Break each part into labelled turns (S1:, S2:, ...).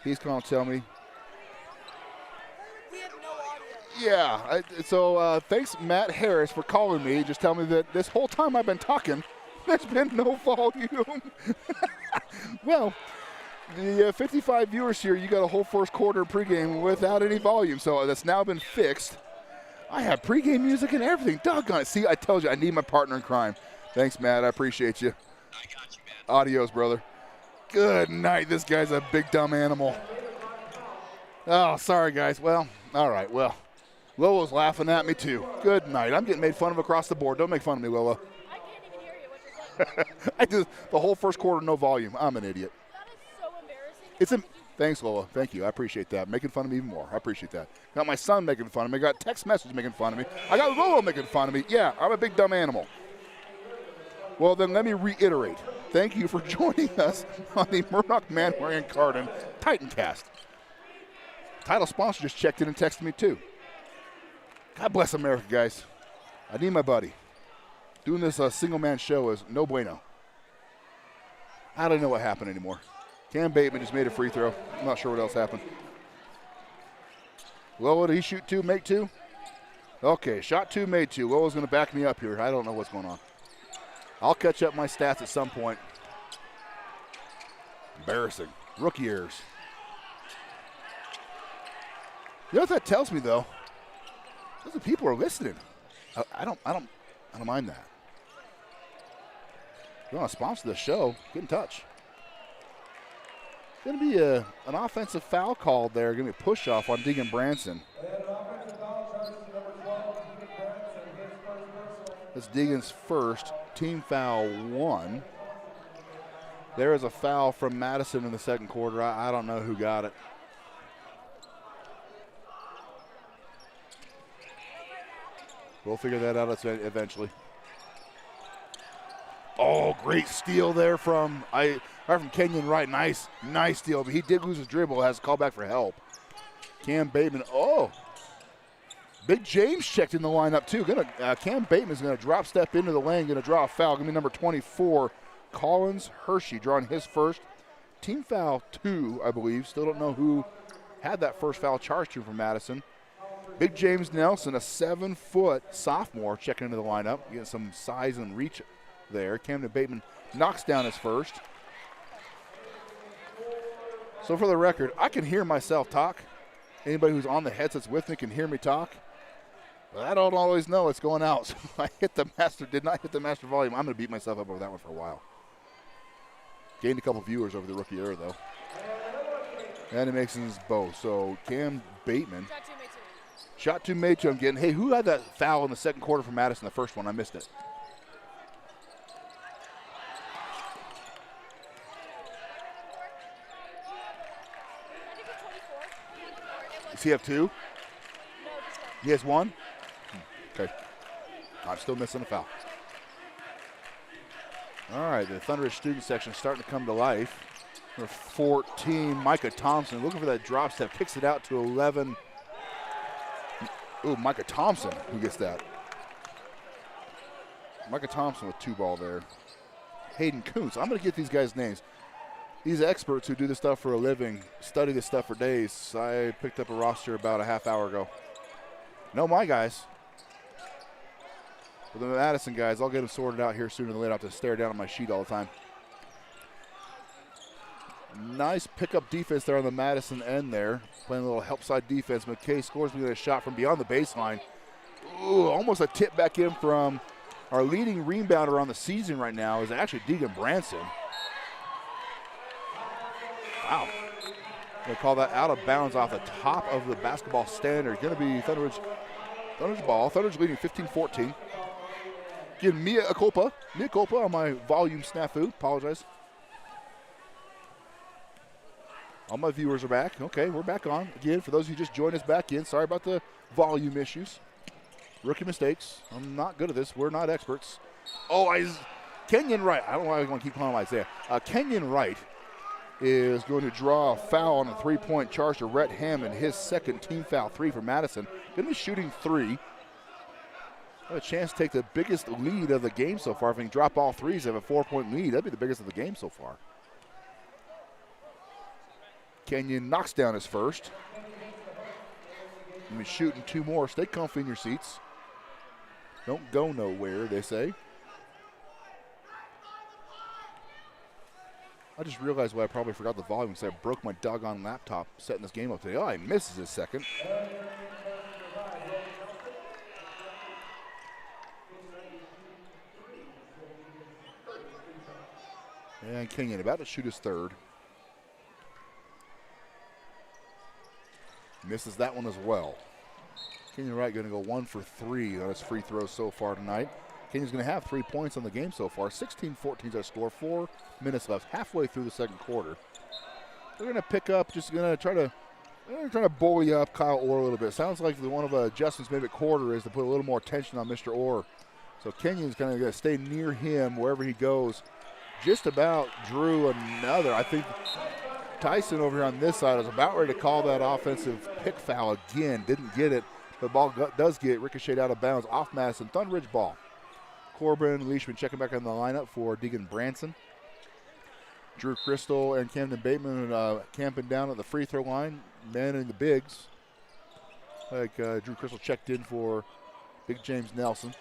S1: He's going to tell me.
S2: We have no audio.
S1: Yeah, thanks, Matt Harris, for calling me. Just tell me that this whole time I've been talking, there's been no volume. Well, the 55 viewers here, you got a whole first quarter pregame without any volume, so that's now been fixed. I have pregame music and everything. Doggone it. See, I told you, I need my partner in crime. Thanks, Matt. I appreciate you.
S3: I got you, man.
S1: Adios, brother. Good night. This guy's a big, dumb animal. Oh, sorry, guys. Well, all right. Well, Lola's laughing at me, too. Good night. I'm getting made fun of across the board. Don't make fun of me, Lola.
S2: I can't even hear you. What you're saying.
S1: I did the whole first quarter, no volume. I'm an idiot.
S2: That is so embarrassing.
S1: It's
S2: How
S1: a,
S2: could you do
S1: thanks, Lola. Thank you. I appreciate that. Making fun of me even more. I appreciate that. Got my son making fun of me. Got text message making fun of me. I got Lola making fun of me. Yeah, I'm a big, dumb animal. Well, then let me reiterate. Thank you for joining us on the Murdoch Manwaring and Carden Titancast. Title sponsor just checked in and texted me, too. God bless America, guys. I need my buddy. Doing this single-man show is no bueno. I don't know what happened anymore. Cam Bateman just made a free throw. I'm not sure what else happened. Lola, did he shoot two, make two? Okay, shot two, made two. Lola's going to back me up here. I don't know what's going on. I'll catch up my stats at some point. Embarrassing. Rookie errors. You know what that tells me, though? Those people are listening. I don't mind that. If you want to sponsor the show, get in touch. Going to be an offensive foul called there. Going to be a push-off on Deegan Branson. That's Deegan's first. Team foul 1. There is a foul from Madison in the second quarter. I don't know who got it. We'll figure that out eventually. Oh, great steal there from Kenyon Wright. Nice steal. But he did lose his dribble. Has a call back for help. Cam Bateman. Oh, Big James checked in the lineup too. Cam Bateman's going to drop step into the lane. Going to draw a foul. Going to be number 24, Collins Hershey, drawing his first. Team foul 2, I believe. Still don't know who had that first foul charged to from Madison. Big James Nelson, a 7-foot sophomore, checking into the lineup. Getting some size and reach there. Camden Bateman knocks down his first. So for the record, I can hear myself talk. Anybody who's on the headsets with me can hear me talk. But I don't always know what's going out. So I did not hit the master volume. I'm going to beat myself up over that one for a while. Gained a couple viewers over the rookie era, though. And he makes his bow. So Cam Bateman. Shot two, made two. I'm getting, hey, who had that foul in the second quarter for Madison, the first one? I missed it. Does he have two? He has one? Okay. I'm still missing a foul. All right, the Thunderbird student section is starting to come to life. Number 14, Micah Thompson, looking for that drop step, kicks it out to 11. Ooh, Micah Thompson, who gets that? Micah Thompson with 2 ball there. Hayden Kuntz. I'm going to get these guys' names. These experts who do this stuff for a living, study this stuff for days. I picked up a roster about a half hour ago. Know my guys. For the Madison guys, I'll get them sorted out here sooner than later. I have to stare down at my sheet all the time. Nice pickup defense there on the Madison end there. Playing a little help side defense. McKay scores me a shot from beyond the baseline. Ooh, almost a tip back in from our leading rebounder on the season right now is actually Deegan Branson. Wow. They call that out of bounds off the top of the basketball standard. Going to be Thunderbirds ball. Thunderbirds leading 15-14. Give me a culpa on my volume snafu. Apologize. All my viewers are back. Okay, we're back on. Again, for those of you who just joined us back in, sorry about the volume issues. Rookie mistakes. I'm not good at this. We're not experts. Oh, Kenyon Wright. I don't know why I want to keep calling him Isaiah. Kenyon Wright is going to draw a foul on a three-point charge to Rhett Hammond, his second team foul, 3 for Madison. Going to be shooting 3. Have a chance to take the biggest lead of the game so far. If he can drop all threes, have a 4-point lead. That'd be the biggest of the game so far. Kenyon knocks down his first. He's shooting 2 more. Stay comfy in your seats. Don't go nowhere, they say. I just realized why I probably forgot the volume because I broke my doggone laptop setting this game up today. Oh, he misses his second. And Kenyon about to shoot his third. Misses that one as well. Kenyon Wright going to go 1 for 3 on his free throws so far tonight. Kenyon's going to have 3 points on the game so far. 16-14 is our score. 4 minutes left, halfway through the second quarter. They're going to pick up, just going to try to bully up Kyle Orr a little bit. Sounds like one of Justin's maybe quarter is to put a little more tension on Mr. Orr. So Kenyon's kind of going to stay near him wherever he goes. Just about drew another. I think Tyson over here on this side is about ready to call that offensive pick foul again. Didn't get it. The ball does get ricocheted out of bounds off Madison. Thunder Ridge ball. Corbin Leishman checking back on the lineup for Deegan Branson. Drew Crystal and Camden Bateman camping down at the free throw line, manning the bigs. Like Drew Crystal checked in for Big James Nelson.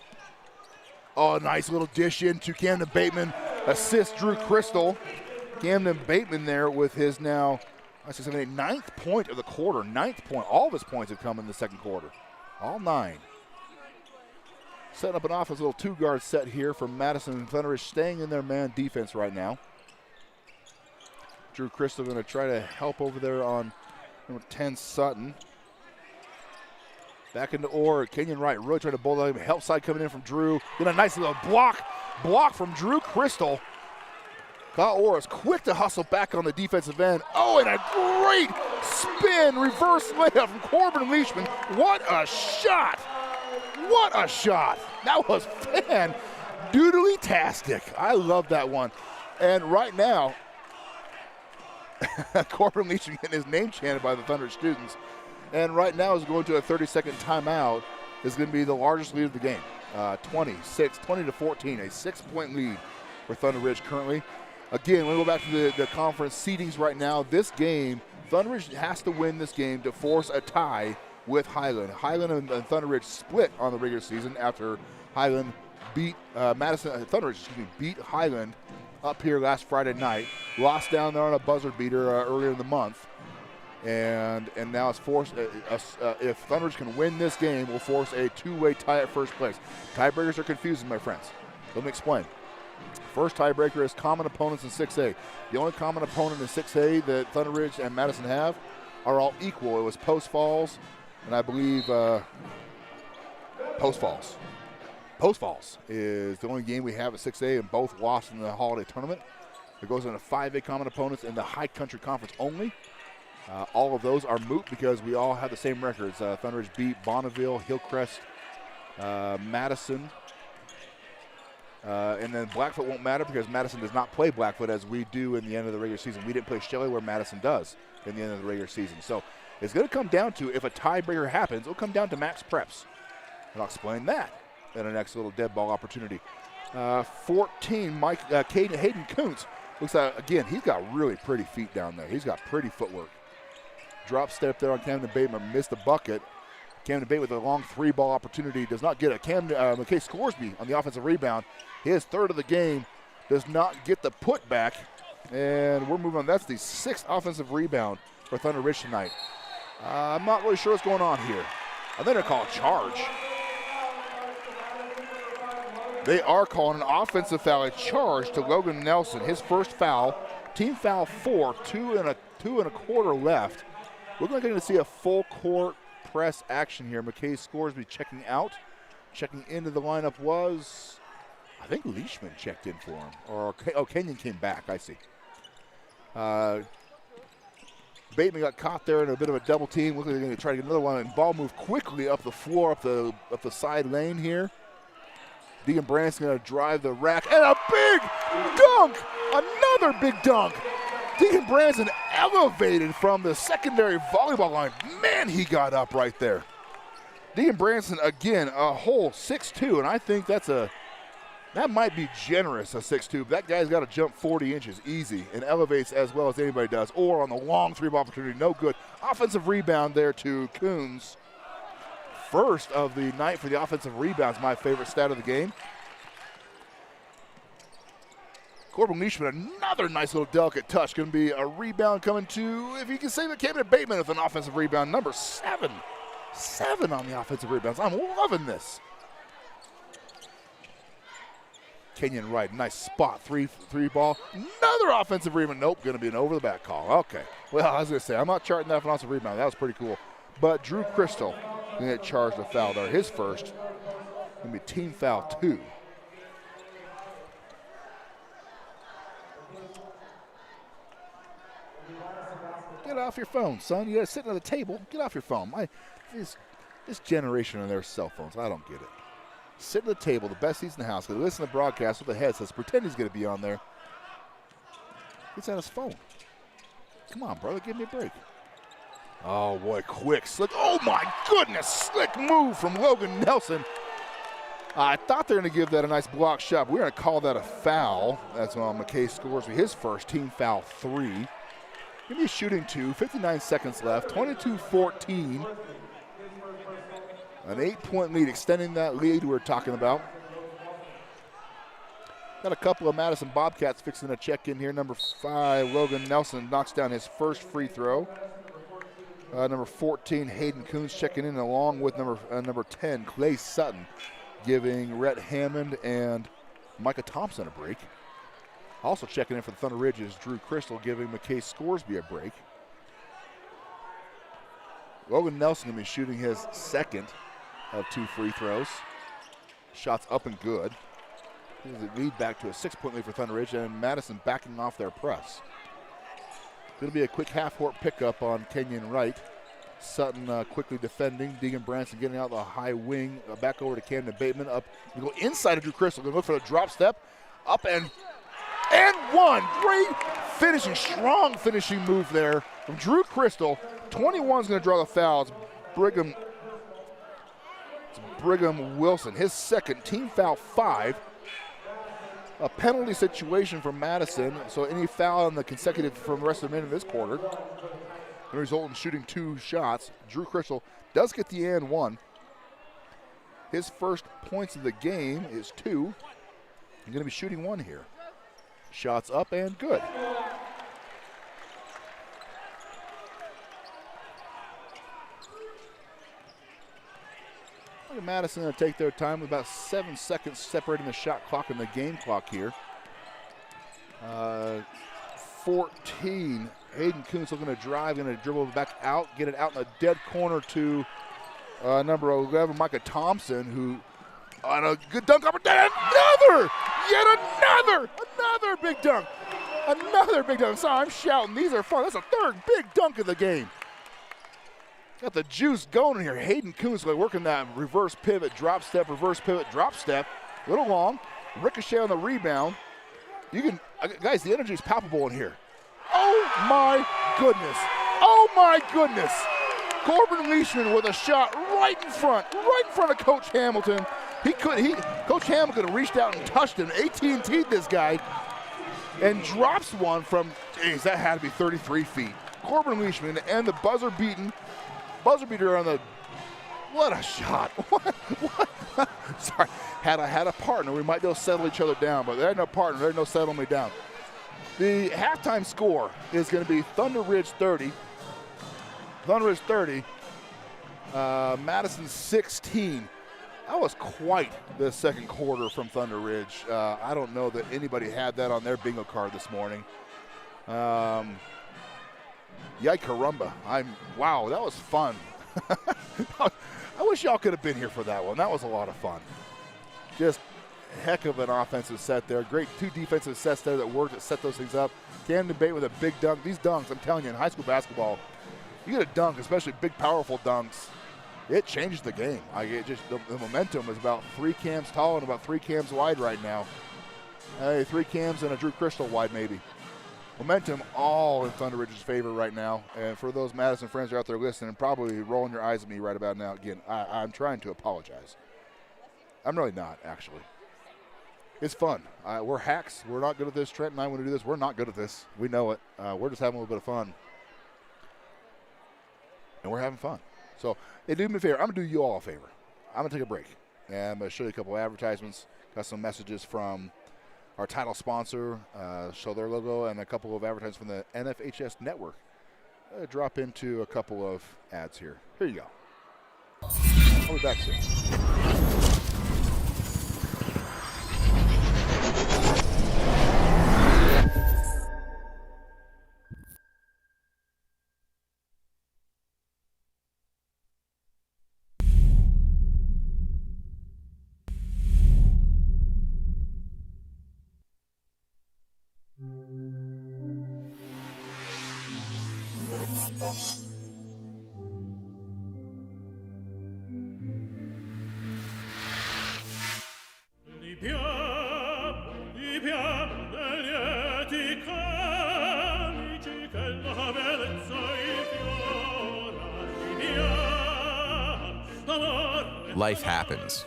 S1: Oh, nice little dish into Camden Bateman. Assist Drew Crystal. Camden Bateman there with his now, 9th point of the quarter. 9th point. All of his points have come in the second quarter. All 9. Setting up an offense, little 2-guard set here from Madison and Thunder Ridge, staying in their man defense right now. Drew Crystal going to try to help over there on number 10, Sutton. Back into Orr. Kenyon Wright really trying to bowl out. Help side coming in from Drew. Then a nice little block from Drew Crystal. Kyle Orr is quick to hustle back on the defensive end. Oh, and a great spin reverse layup from Corbin Leishman. What a shot! What a shot! That was fan-doodly-tastic. I love that one. And right now, Corbin Leishman getting his name chanted by the Thunder students. And right now is going to a 30-second timeout. Is going to be the largest lead of the game. 20 to 14, a 6-point lead for Thunder Ridge currently. Again, we go back to the conference seedings right now. This game, Thunder Ridge has to win this game to force a tie with Highland. Highland and Thunder Ridge split on the regular season after Highland beat Thunder Ridge beat Highland up here last Friday night. Lost down there on a buzzer beater earlier in the month. And now it's forced. If Thunder Ridge can win this game, we'll force a 2-way tie at first place. Tiebreakers are confusing, my friends. Let me explain. First tiebreaker is common opponents in 6A. The only common opponent in 6A that Thunder Ridge and Madison have are all equal. It was Post Falls, and I believe Post Falls. Post Falls is the only game we have at 6A, and both lost in the holiday tournament. It goes into 5A common opponents in the High Country Conference only. All of those are moot because we all have the same records. Thunder Ridge beat Bonneville, Hillcrest, Madison. And then Blackfoot won't matter because Madison does not play Blackfoot as we do in the end of the regular season. We didn't play Shelley where Madison does in the end of the regular season. So it's going to come down to, if a tiebreaker happens, it'll come down to max preps. And I'll explain that in our next little dead ball opportunity. 14, Hayden Kuntz. Looks like, again, he's got really pretty feet down there. He's got pretty footwork. Drop step there on Camden Bateman, missed the bucket. Camden Bateman with a long 3-ball opportunity does not get it. McKay Scoresby on the offensive rebound. His third of the game does not get the putback. And we're moving on. That's the 6th offensive rebound for Thunder Ridge tonight. I'm not really sure what's going on here. I think they're calling a charge. They are calling an offensive foul, a charge to Logan Nelson. His first foul, team foul 4, 2 and a quarter left. We're going to see a full court press action here. McKay Scoresby checking out. Checking into the lineup was, I think Leishman checked in for him. Or, Kenyon came back, I see. Bateman got caught there in a bit of a double team. Looks like they're going to try to get another one. And ball moved quickly up the floor, up the side lane here. Deegan Branson's going to drive the rack. And a big dunk! Another big dunk! Deegan Branson elevated from the secondary volleyball line. Man, he got up right there. Deegan Branson, again, a whole 6'2", and I think that's That might be generous, a 6'2", but that guy's got to jump 40 inches easy and elevates as well as anybody does. Or on the long three-ball opportunity, no good. Offensive rebound there to Coons. First of the night for the offensive rebounds, my favorite stat of the game. Corbin Leishman, another nice little delicate touch. Going to be a rebound coming to, if you can save it, Cameron Bateman with an offensive rebound. Number 7. 7 on the offensive rebounds. I'm loving this. Kenyon Wright, nice spot, three ball. Another offensive rebound. Nope, going to be an over-the-back call. Okay. Well, I was going to say, I'm not charting that for an offensive rebound. That was pretty cool. But Drew Crystal going to get charged with foul there. His first. Going to be team foul 2. Get off your phone, son. You guys sitting at the table. Get off your phone. This generation and their cell phones, I don't get it. Sit at the table, the best seats in the house. Listen to the broadcast with the headsets. Pretend he's going to be on there. Gets out his phone. Come on, brother. Give me a break. Oh, boy. Quick. Slick. Oh, my goodness. Slick move from Logan Nelson. I thought they were going to give that a nice block shot. We're going to call that a foul. That's when McKay scores for his first, team foul 3. Give me a shooting 2, 59 seconds left, 22-14. An 8-point lead, extending that lead we're talking about. Got a couple of Madison Bobcats fixing to check in here. Number 5, Logan Nelson knocks down his first free throw. Number 14, Hayden Coons checking in along with number 10, Clay Sutton, giving Rhett Hammond and Micah Thompson a break. Also checking in for the Thunder Ridge is Drew Crystal, giving McKay Scoresby a break. Logan Nelson going to be shooting his second of 2 free throws. Shots up and good. Gives the lead back to a 6-point lead for Thunder Ridge, and Madison backing off their press. Going to be a quick half-court pickup on Kenyon Wright. Sutton quickly defending. Deegan Branson getting out the high wing. Back over to Camden Bateman. Up. We go inside of Drew Crystal. Going to look for the drop step. Up and one. Great finishing, strong finishing move there from Drew Crystal. 21 is going to draw the foul. It's Brigham Wilson, his second, team foul 5. A penalty situation for Madison, so any foul in the consecutive from the rest of the minute of this quarter will result in shooting 2 shots. Drew Crystal does get the and 1. His first points of the game is 2. He's going to be shooting 1 here. Shots up and good. Look at Madison going to take their time with about 7 seconds separating the shot clock and the game clock here. 14, Hayden Coons looking to drive, going to dribble back out, get it out in the dead corner to number 11, Micah Thompson, who on a good dunk opportunity. Another big dunk. Another big dunk. Sorry, I'm shouting. These are fun. That's a third big dunk of the game. Got the juice going here. Hayden Coons working that reverse pivot, drop step, reverse pivot, drop step. A little long. Ricochet on the rebound. You can, guys, the energy is palpable in here. Oh my goodness. Oh my goodness. Corbin Leishman with a shot right in front of Coach Hamilton. Coach Hamilton could have reached out and touched him. AT&T'd this guy and drops one from, geez, that had to be 33 feet. Corbin Leishman and the buzzer beater on the, what a shot. What? Sorry, had I had a partner, we might be able to settle each other down, but there ain't no partner, there's no settling me down. The halftime score is going to be Thunder Ridge 30. Madison 16. That was quite the second quarter from Thunder Ridge. I don't know that anybody had that on their bingo card this morning. Yike caramba. Wow, that was fun. I wish y'all could have been here for that one. That was a lot of fun. Just heck of an offensive set there. Great 2 defensive sets there that worked, that set those things up. Camden Bateman with a big dunk. These dunks, I'm telling you, in high school basketball, you get a dunk, especially big, powerful dunks, it changes the game. The momentum is about 3 cams tall and about 3 cams wide right now. 3 cams and a Drew Crystal wide maybe. Momentum all in Thunder Ridge's favor right now. And for those Madison friends who are out there listening and probably rolling your eyes at me right about now, again, I'm trying to apologize. I'm really not, actually. It's fun. We're hacks. We're not good at this. Trent and I want to do this. We're not good at this. We know it. We're just having a little bit of fun. And we're having fun. So, hey, do me a favor. I'm going to do you all a favor. I'm going to take a break. And I'm going to show you a couple of advertisements. Got some messages from our title sponsor, show their logo, and a couple of advertisements from the NFHS network. Drop into a couple of ads here. Here you go. I'll be back soon.
S3: Life happens.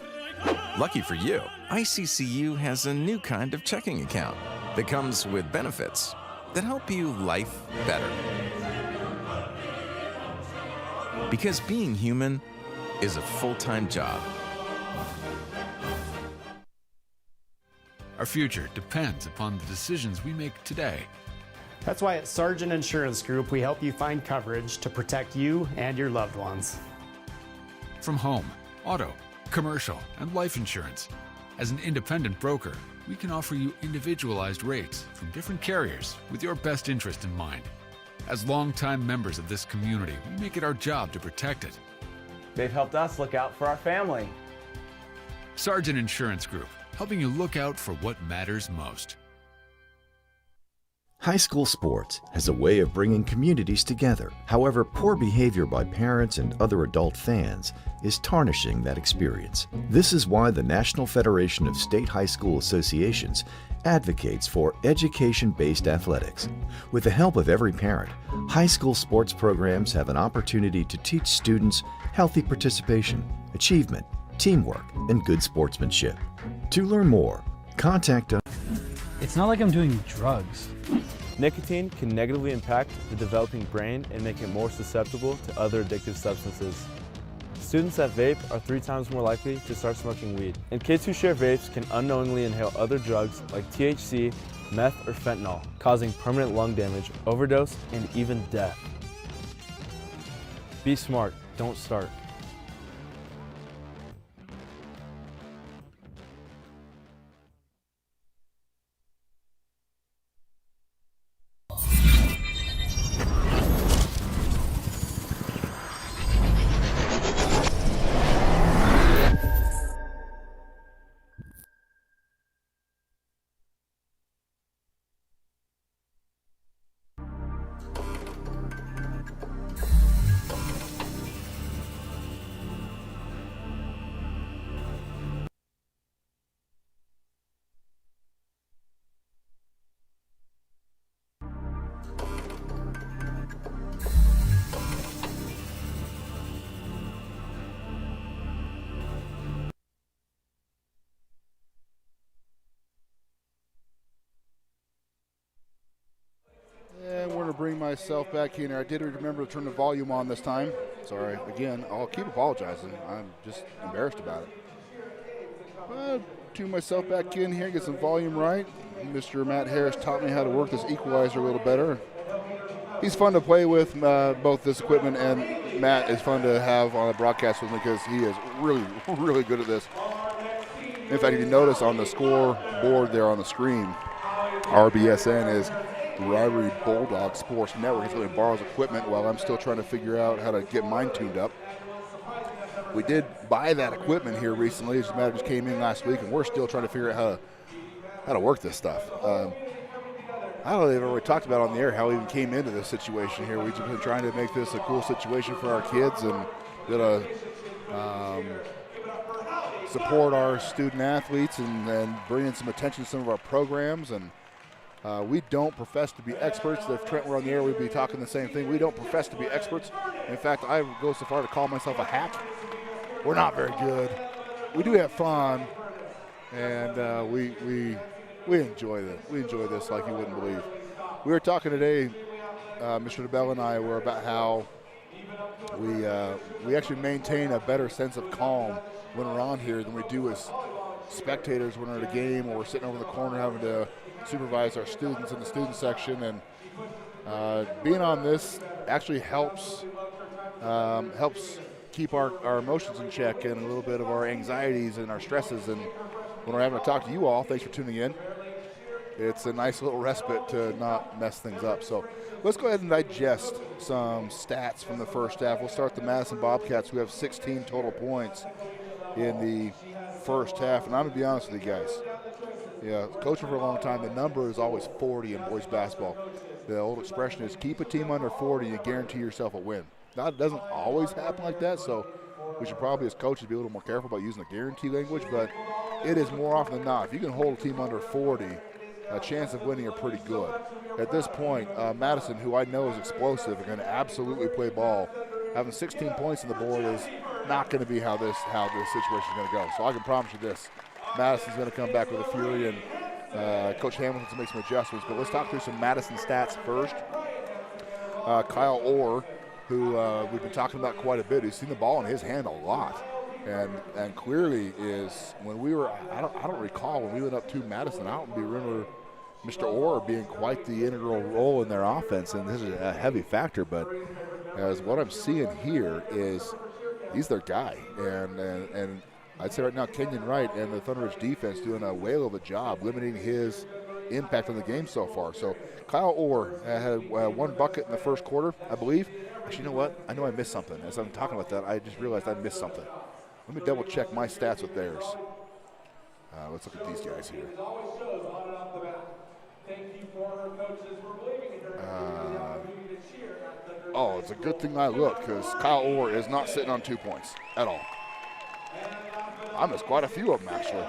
S3: Lucky for you, ICCU has a new kind of checking account that comes with benefits that help you life better. Because being human is a full-time job.
S4: Our future depends upon the decisions we make today.
S5: That's why at Sargent Insurance Group, we help you find coverage to protect you and your loved ones.
S4: From home, auto, commercial, and life insurance. As an independent broker, we can offer you individualized rates from different carriers with your best interest in mind. As longtime members of this community, we make it our job to protect it.
S6: They've helped us look out for our family.
S4: Sargent Insurance Group, helping you look out for what matters most.
S7: High school sports has a way of bringing communities together. However, poor behavior by parents and other adult fans is tarnishing that experience. This is why the National Federation of State High School Associations advocates for education-based athletics. With the help of every parent, high school sports programs have an opportunity to teach students healthy participation, achievement, teamwork, and good sportsmanship. To learn more, contact us.
S8: It's not like I'm doing drugs.
S6: Nicotine can negatively impact the developing brain and make it more susceptible to other addictive substances. Students that vape are 3 times more likely to start smoking weed. And kids who share vapes can unknowingly inhale other drugs like THC, meth, or fentanyl, causing permanent lung damage, overdose, and even death. Be smart, don't start.
S1: And we're going to bring myself back in here. I did remember to turn the volume on this time. Sorry. Again, I'll keep apologizing. I'm just embarrassed about it. Tune myself back in here, get some volume right. Mr. Matt Harris taught me how to work this equalizer a little better. He's fun to play with, both this equipment, and Matt is fun to have on a broadcast with me because he is really, really good at this. In fact, if you notice on the scoreboard there on the screen, RBSN is Rivalry Bulldog Sports Network. He's going to borrow his equipment while I'm still trying to figure out how to get mine tuned up. We did buy that equipment here recently. As a matter, just came in last week, and we're still trying to figure out how to work this stuff. I don't know if they've already talked about on the air how we even came into this situation here. We've been trying to make this a cool situation for our kids and to support our student athletes and bring in some attention to some of our programs. And we don't profess to be experts. If Trent were on the air, we'd be talking the same thing. We don't profess to be experts. In fact, I would go so far to call myself a hack. We're not very good. We do have fun. and we enjoy this. We enjoy this like you wouldn't believe. We were talking today, Mr. DeBell and I were about how we actually maintain a better sense of calm when we're on here than we do as spectators when we're at a game or we're sitting over in the corner having to supervise our students in the student section. And being on this actually helps keep our emotions in check and a little bit of our anxieties and our stresses. And when we're having to talk to you all, thanks for tuning in. It's a nice little respite to not mess things up. So let's go ahead and digest some stats from the first half. We'll start the Madison Bobcats, who have 16 total points in the first half. And I'm going to be honest with you guys. Yeah, coaching for a long time, the number is always 40 in boys basketball. The old expression is keep a team under 40 and you guarantee yourself a win. Now, it doesn't always happen like that, so we should probably as coaches be a little more careful about using the guarantee language, but it is more often than not. If you can hold a team under 40, a chance of winning are pretty good. At this point, Madison, who I know is explosive, are going to absolutely play ball. Having 16 points on the board is not going to be how this situation is going to go. So I can promise you this. Madison's going to come back with a fury, and Coach Hamilton's going to make some adjustments. But let's talk through some Madison stats first. Kyle Orr, who we've been talking about quite a bit, who's seen the ball in his hand a lot. And clearly is, when we were, I don't recall when we went up to Madison, I don't remember Mr. Orr being quite the integral role in their offense, and this is a heavy factor, but as what I'm seeing here is he's their guy. And I'd say right now Kenyon Wright and the Thunder Ridge defense doing a whale of a job limiting his impact on the game so far. So Kyle Orr had one bucket in the first quarter, I believe. Actually, you know what? I know I missed something. As I'm talking about that, I just realized I missed something. Let me double check my stats with theirs. Let's look at these guys here. It's a good thing I looked because Kyle Orr is not sitting on 2 points at all. I missed quite a few of them, actually.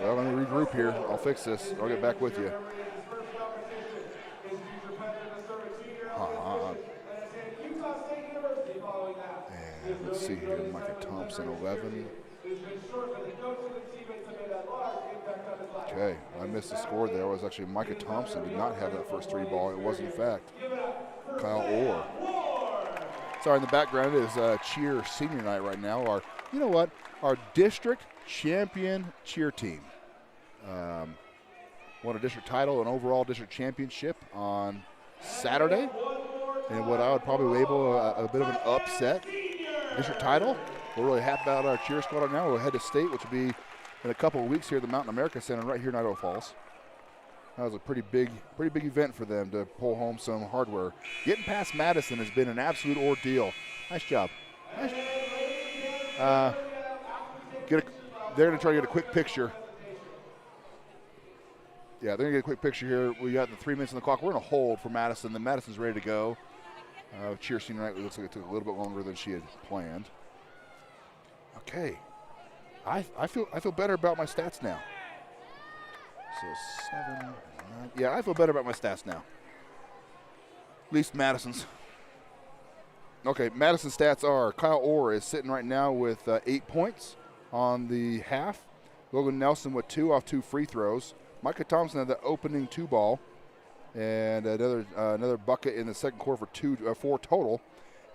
S1: Well, let me regroup here. I'll fix this. I'll get back with you. And let's see here. Micah Thompson, 11. Okay, I missed the score there. It was actually Micah Thompson did not have that first three ball. It was, in fact, Kyle Orr. Sorry, in the background is cheer senior night right now. Our district champion cheer team won a district title and overall district championship on Saturday. And what I would probably label a bit of an upset district title. We're really happy about our cheer squad right now. We'll head to state, which will be in a couple of weeks here at the Mountain America Center right here in Idaho Falls. That was a pretty big event for them to pull home some hardware. Getting past Madison has been an absolute ordeal. Nice job. They're going to try to get a quick picture. Yeah, they're going to get a quick picture here. We got the 3 minutes on the clock. We're in a hold for Madison. Then Madison's ready to go. Cheer senior night, it looks like it took a little bit longer than she had planned. Okay. I feel better about my stats now. So 7, 9. Yeah, I feel better about my stats now. At least Madison's. Okay, Madison's stats are Kyle Orr is sitting right now with 8 points on the half. Logan Nelson with 2 off 2 free throws. Micah Thompson had the opening 2 ball. And another bucket in the second quarter for 4 total.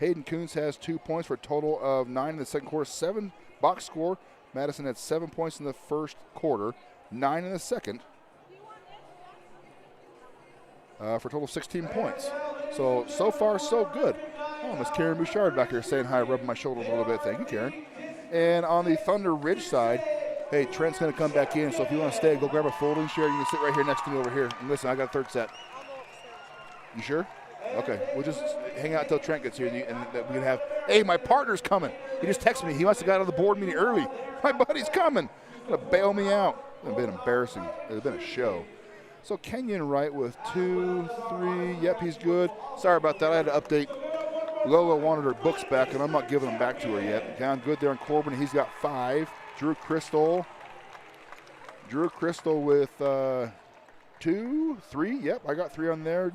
S1: Hayden Coons has 2 points for a total of 9 in the second quarter. 7 box score. Madison had 7 points in the first quarter, 9 in the second, for a total of 16 points. So far, so good. Oh, Miss Karen Bouchard back here saying hi, rubbing my shoulders a little bit. Thank you, Karen. And on the Thunder Ridge side, hey, Trent's going to come back in, so if you want to stay, go grab a folding chair. You can sit right here next to me over here. And listen, I got a third set. You sure? Okay, we'll just hang out until Trent gets here, and we can have, hey, my partner's coming. He just texted me. He must have got out of the board meeting early. My buddy's coming. He's going to bail me out. It's been embarrassing. It's been a show. So Kenyon Wright with 2, 3. Yep, he's good. Sorry about that. I had to update. Lola wanted her books back, and I'm not giving them back to her yet. Okay, I'm good there on Corbin. He's got 5. Drew Crystal with 2, 3. Yep, I got 3 on there.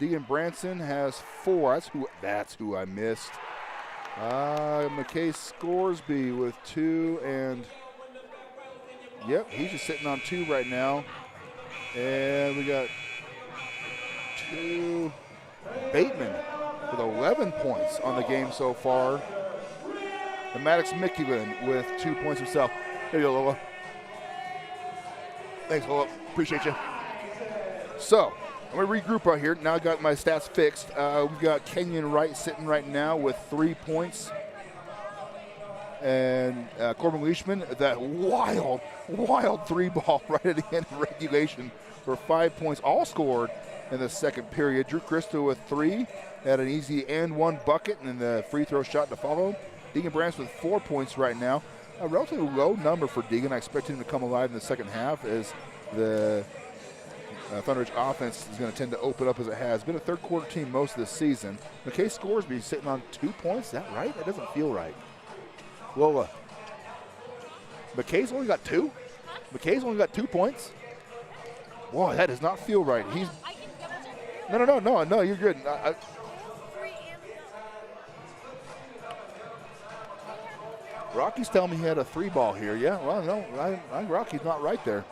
S1: Deegan Branson has 4. That's who I missed. McKay Scoresby with 2, and yep, he's just sitting on 2 right now. And we got 2 Bateman with 11 points on the game so far. And Maddox Mickulin with 2 points himself. There you go, Lola. Thanks, Lola. Appreciate you. So, I'm going to regroup right here. Now I got my stats fixed. We've got Kenyon Wright sitting right now with 3 points. And Corbin Leishman, that wild 3-ball right at the end of regulation for 5 points, all scored in the second period. Drew Christo with 3, had an easy and 1 bucket, and the free throw shot to follow. Deegan Brands with 4 points right now. A relatively low number for Deegan. I expect him to come alive in the second half as the Thunder Ridge offense is going to tend to open up as it has. Been a third quarter team most of this season. McKay Scoresby sitting on 2 points. Is that right? That doesn't feel right. Lola, McKay's only got 2? McKay's only got 2 points? Boy, that does not feel right. He's
S2: I can double check.
S1: no, you're good. Rocky's telling me he had a 3-ball here. Yeah, well, no, Rocky's not right there.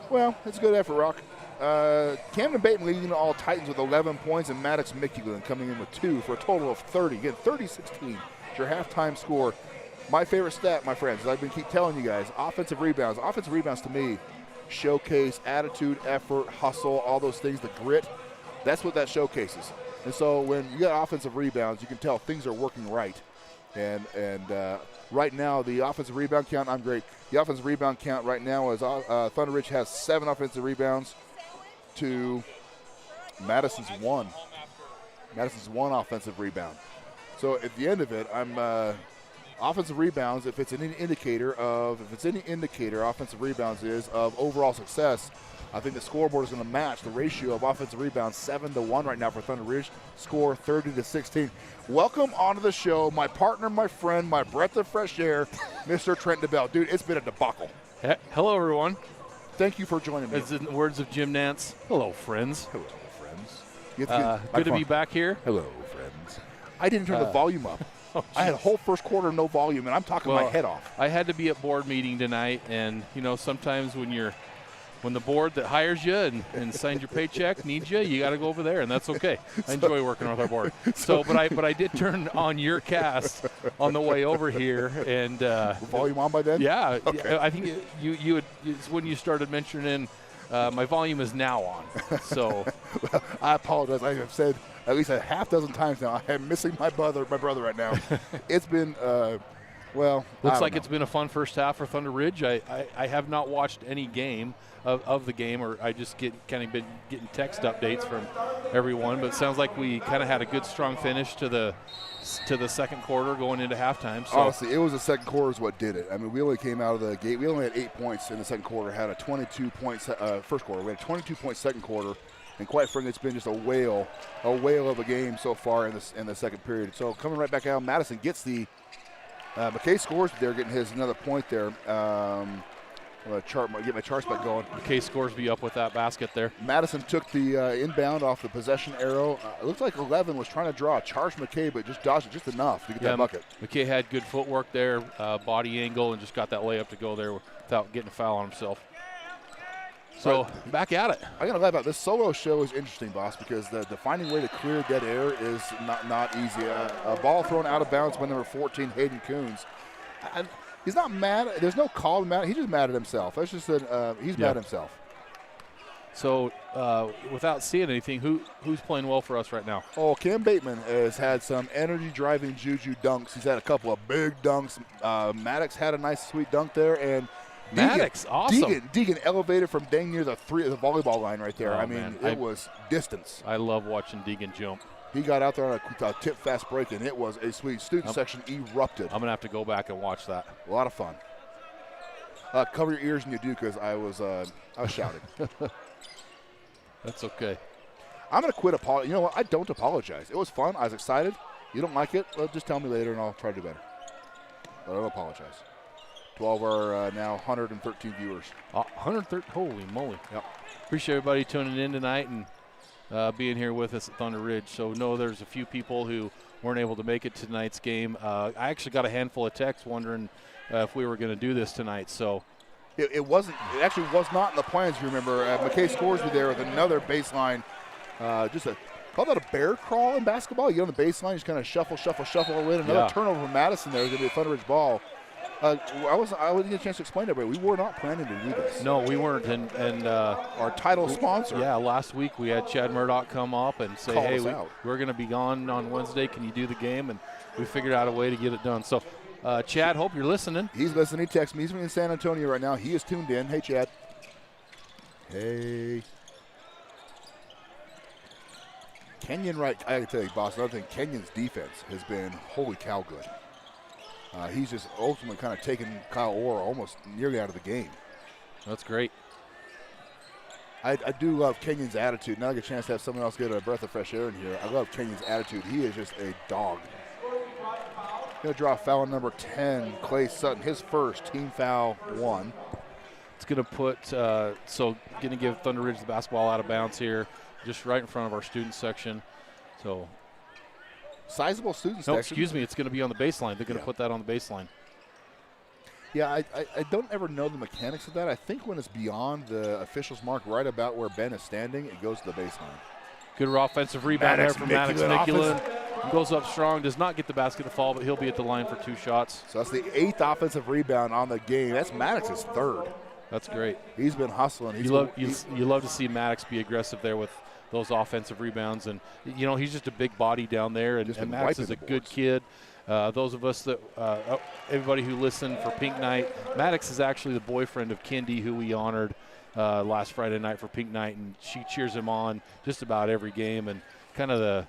S1: Well, it's a good effort, Rock. Camden Bateman leading all Titans with 11 points, and Maddox Mickulin coming in with 2 for a total of 30. Again, 30-16. It's your halftime score. My favorite stat, my friends, as I've been keep telling you guys, offensive rebounds. Offensive rebounds to me showcase attitude, effort, hustle, all those things, the grit. That's what that showcases. And so when you got offensive rebounds, you can tell things are working right. And right now, the offensive rebound count, I'm great. The offensive rebound count right now is Thunder Ridge has 7 offensive rebounds to Madison's 1. Madison's 1 offensive rebound. So at the end of it, I'm offensive rebounds. If it's any indicator, offensive rebounds is of overall success. I think the scoreboard is going to match the ratio of offensive rebounds 7-1 right now for Thunder Ridge. Score 30-16. Welcome onto the show, my partner, my friend, my breath of fresh air, Mr. Trent DeBell. Dude, it's been a debacle.
S9: Hello, everyone.
S1: Thank you for joining me.
S9: As in the words of Jim Nance, hello, friends.
S1: Hello, friends.
S9: Good to be back here.
S1: Hello, friends. I didn't turn the volume up. I had a whole first quarter no volume, and I'm talking my head off.
S9: I had to be at board meeting tonight, and sometimes when the board that hires you and signs your paycheck needs you, you got to go over there, and that's okay. I enjoy working with our board. But I did turn on your cast on the way over here, and
S1: volume on by then.
S9: Yeah,
S1: okay.
S9: I think you had, it's when you started mentioning my volume is now on. So
S1: well, I apologize. I have said at least a half dozen times now. I am missing my brother right now. It's been.
S9: Looks like it's been a fun first half for Thunder Ridge. I have not watched any game of the game, or I just been getting text updates from everyone. But it sounds like we kind of had a good, strong finish to the second quarter going into halftime. So
S1: honestly, it was the second quarter is what did it. I mean, we only came out of the gate. We only had 8 points in the second quarter. Had a 22-point first quarter. We had a 22-point second quarter. And quite frankly, it's been just a whale of a game so far in the second period. So coming right back out, Madison gets the McKay scores there, getting his another point there. I'm going to get my charts back going.
S9: McKay Scoresby up with that basket there.
S1: Madison took the inbound off the possession arrow. It looks like 11 was trying to draw a charge McKay, but just dodged it just enough to get that bucket.
S9: McKay had good footwork there, body angle, and just got that layup to go there without getting a foul on himself. So back at it.
S1: I got to laugh about this solo show is interesting, boss, because the finding way to clear dead air is not easy. A ball thrown out of bounds by number 14, Hayden Coons. He's not mad. There's no call mad. He's just mad at himself. That's just he's mad at himself.
S9: So without seeing anything, who's playing well for us right now?
S1: Oh, Cam Bateman has had some energy-driving juju dunks. He's had a couple of big dunks. Maddox had a nice, sweet dunk there, and
S9: Maddox, awesome.
S1: Deegan elevated from dang near the volleyball line right there.
S9: Oh,
S1: I mean, it was distance.
S9: I love watching Deegan jump.
S1: He got out there on a tip fast break, and it was a sweet. Student section erupted.
S9: I'm going to have to go back and watch that.
S1: A lot of fun. Cover your ears when you do, because I was shouting.
S9: That's okay.
S1: I'm going to quit apologizing. You know what? I don't apologize. It was fun. I was excited. You don't like it? Well, just tell me later, and I'll try to do better. But I don't apologize. 12 are now 113 viewers.
S9: 113. Holy moly.
S1: Yep.
S9: Appreciate everybody tuning in tonight. being here with us at Thunder Ridge. So, no, there's a few people who weren't able to make it to tonight's game. I actually got a handful of texts wondering if we were going to do this tonight. So
S1: it wasn't. It actually was not in the plans. You remember, McKay Scoresby there with another baseline. Call that a bear crawl in basketball. You get on the baseline, just kind of shuffle in. Another turnover from Madison there. It's going to be a Thunder Ridge ball. I didn't get a chance to explain to everybody. We were not planning to do this.
S9: No, we weren't. And
S1: our title sponsor.
S9: Yeah, last week we had Chad Murdoch come up and say, hey, we're going to be gone on Wednesday. Can you do the game? And we figured out a way to get it done. So, Chad, hope you're listening.
S1: He's listening. He texts me. He's in San Antonio right now. He is tuned in. Hey, Chad. Hey. Kenyon, right? I can tell you, boss, another thing, Kenyon's defense has been holy cow good. He's just ultimately kind of taken Kyle Orr almost nearly out of the game.
S9: That's great.
S1: I do love Kenyon's attitude. Now I get a chance to have someone else get a breath of fresh air in here. I love Kenyon's attitude. He is just a dog. Going to draw foul number 10, Clay Sutton, his first, team foul 1.
S9: It's going to put, going to give Thunder Ridge the basketball out of bounds here, just right in front of our student section. So,
S1: sizable student section.
S9: No, excuse me, it's going to be on the baseline. They're going to put that on the baseline.
S1: Yeah, I don't ever know the mechanics of that. I think when it's beyond the official's mark right about where Ben is standing, it goes to the baseline.
S9: Good offensive rebound there from Maddox Niculin. Goes up strong, does not get the basket to fall, but he'll be at the line for 2 shots.
S1: So that's the 8th offensive rebound on the game. That's Maddox's 3rd.
S9: That's great.
S1: He's been hustling.
S9: You love to see Maddox be aggressive there with those offensive rebounds. And, you know, he's just a big body down there, and Maddox is a good kid. Those of us that everybody who listened for Pink Night, Maddox is actually the boyfriend of Kendi, who we honored last Friday night for Pink Night, and she cheers him on just about every game, and kind of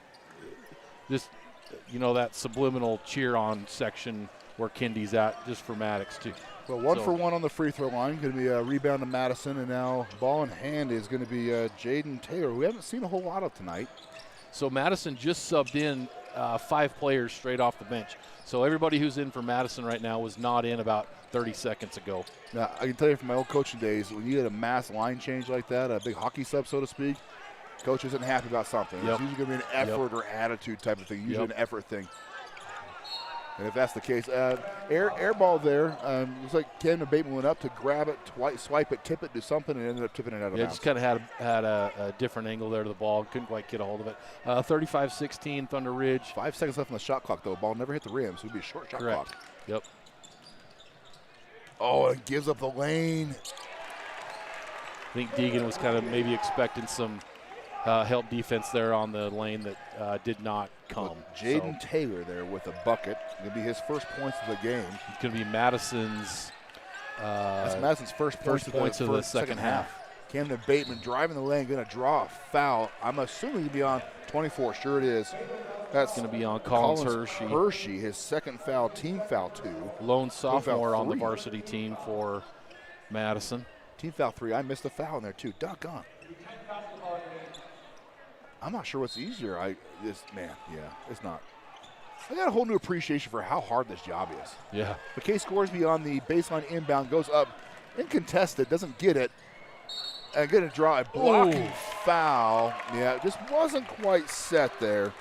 S9: that subliminal cheer on section where Kendi's at just for Maddox too.
S1: Well, 1 for 1 on the free throw line. Going to be a rebound to Madison, and now ball in hand is going to be Jaden Taylor, who we haven't seen a whole lot of tonight.
S9: So Madison just subbed in 5 players straight off the bench. So everybody who's in for Madison right now was not in about 30 seconds ago.
S1: Now, I can tell you from my old coaching days, when you get a mass line change like that, a big hockey sub, so to speak, coach isn't happy about something. It's usually going to be an effort or attitude type of thing, usually an effort thing. And if that's the case, air ball there. It looks like Camden Bateman went up to grab it, swipe it, tip it, do something, and ended up tipping it out of bounds.
S9: Yeah, just kind of had a different angle there to the ball. Couldn't quite get a hold of it. 35-16, Thunder Ridge.
S1: 5 seconds left on the shot clock, though. Ball never hit the rim, so it would be a short shot clock.
S9: Yep.
S1: Oh, it gives up the lane.
S9: I think Deegan was kind of maybe expecting some help defense there on the lane that did not come.
S1: Jaden Taylor there with a bucket. Going to be his first points of the game.
S9: It's going to be Madison's.
S1: That's Madison's first points of the second half. Camden Bateman driving the lane, going to draw a foul. I'm assuming he'll be on 24. Sure it is. That's
S9: going to be on Collins Hershey.
S1: Hershey, his second foul, team foul 2.
S9: Lone sophomore on the varsity team for Madison.
S1: Team foul 3. I missed a foul in there too. Doggone. I'm not sure what's easier. It's not. I got a whole new appreciation for how hard this job is.
S9: Yeah.
S1: McKay Scoresby on the baseline inbound, goes up, incontested, doesn't get it, and going to draw a blocking foul. Yeah, it just wasn't quite set there.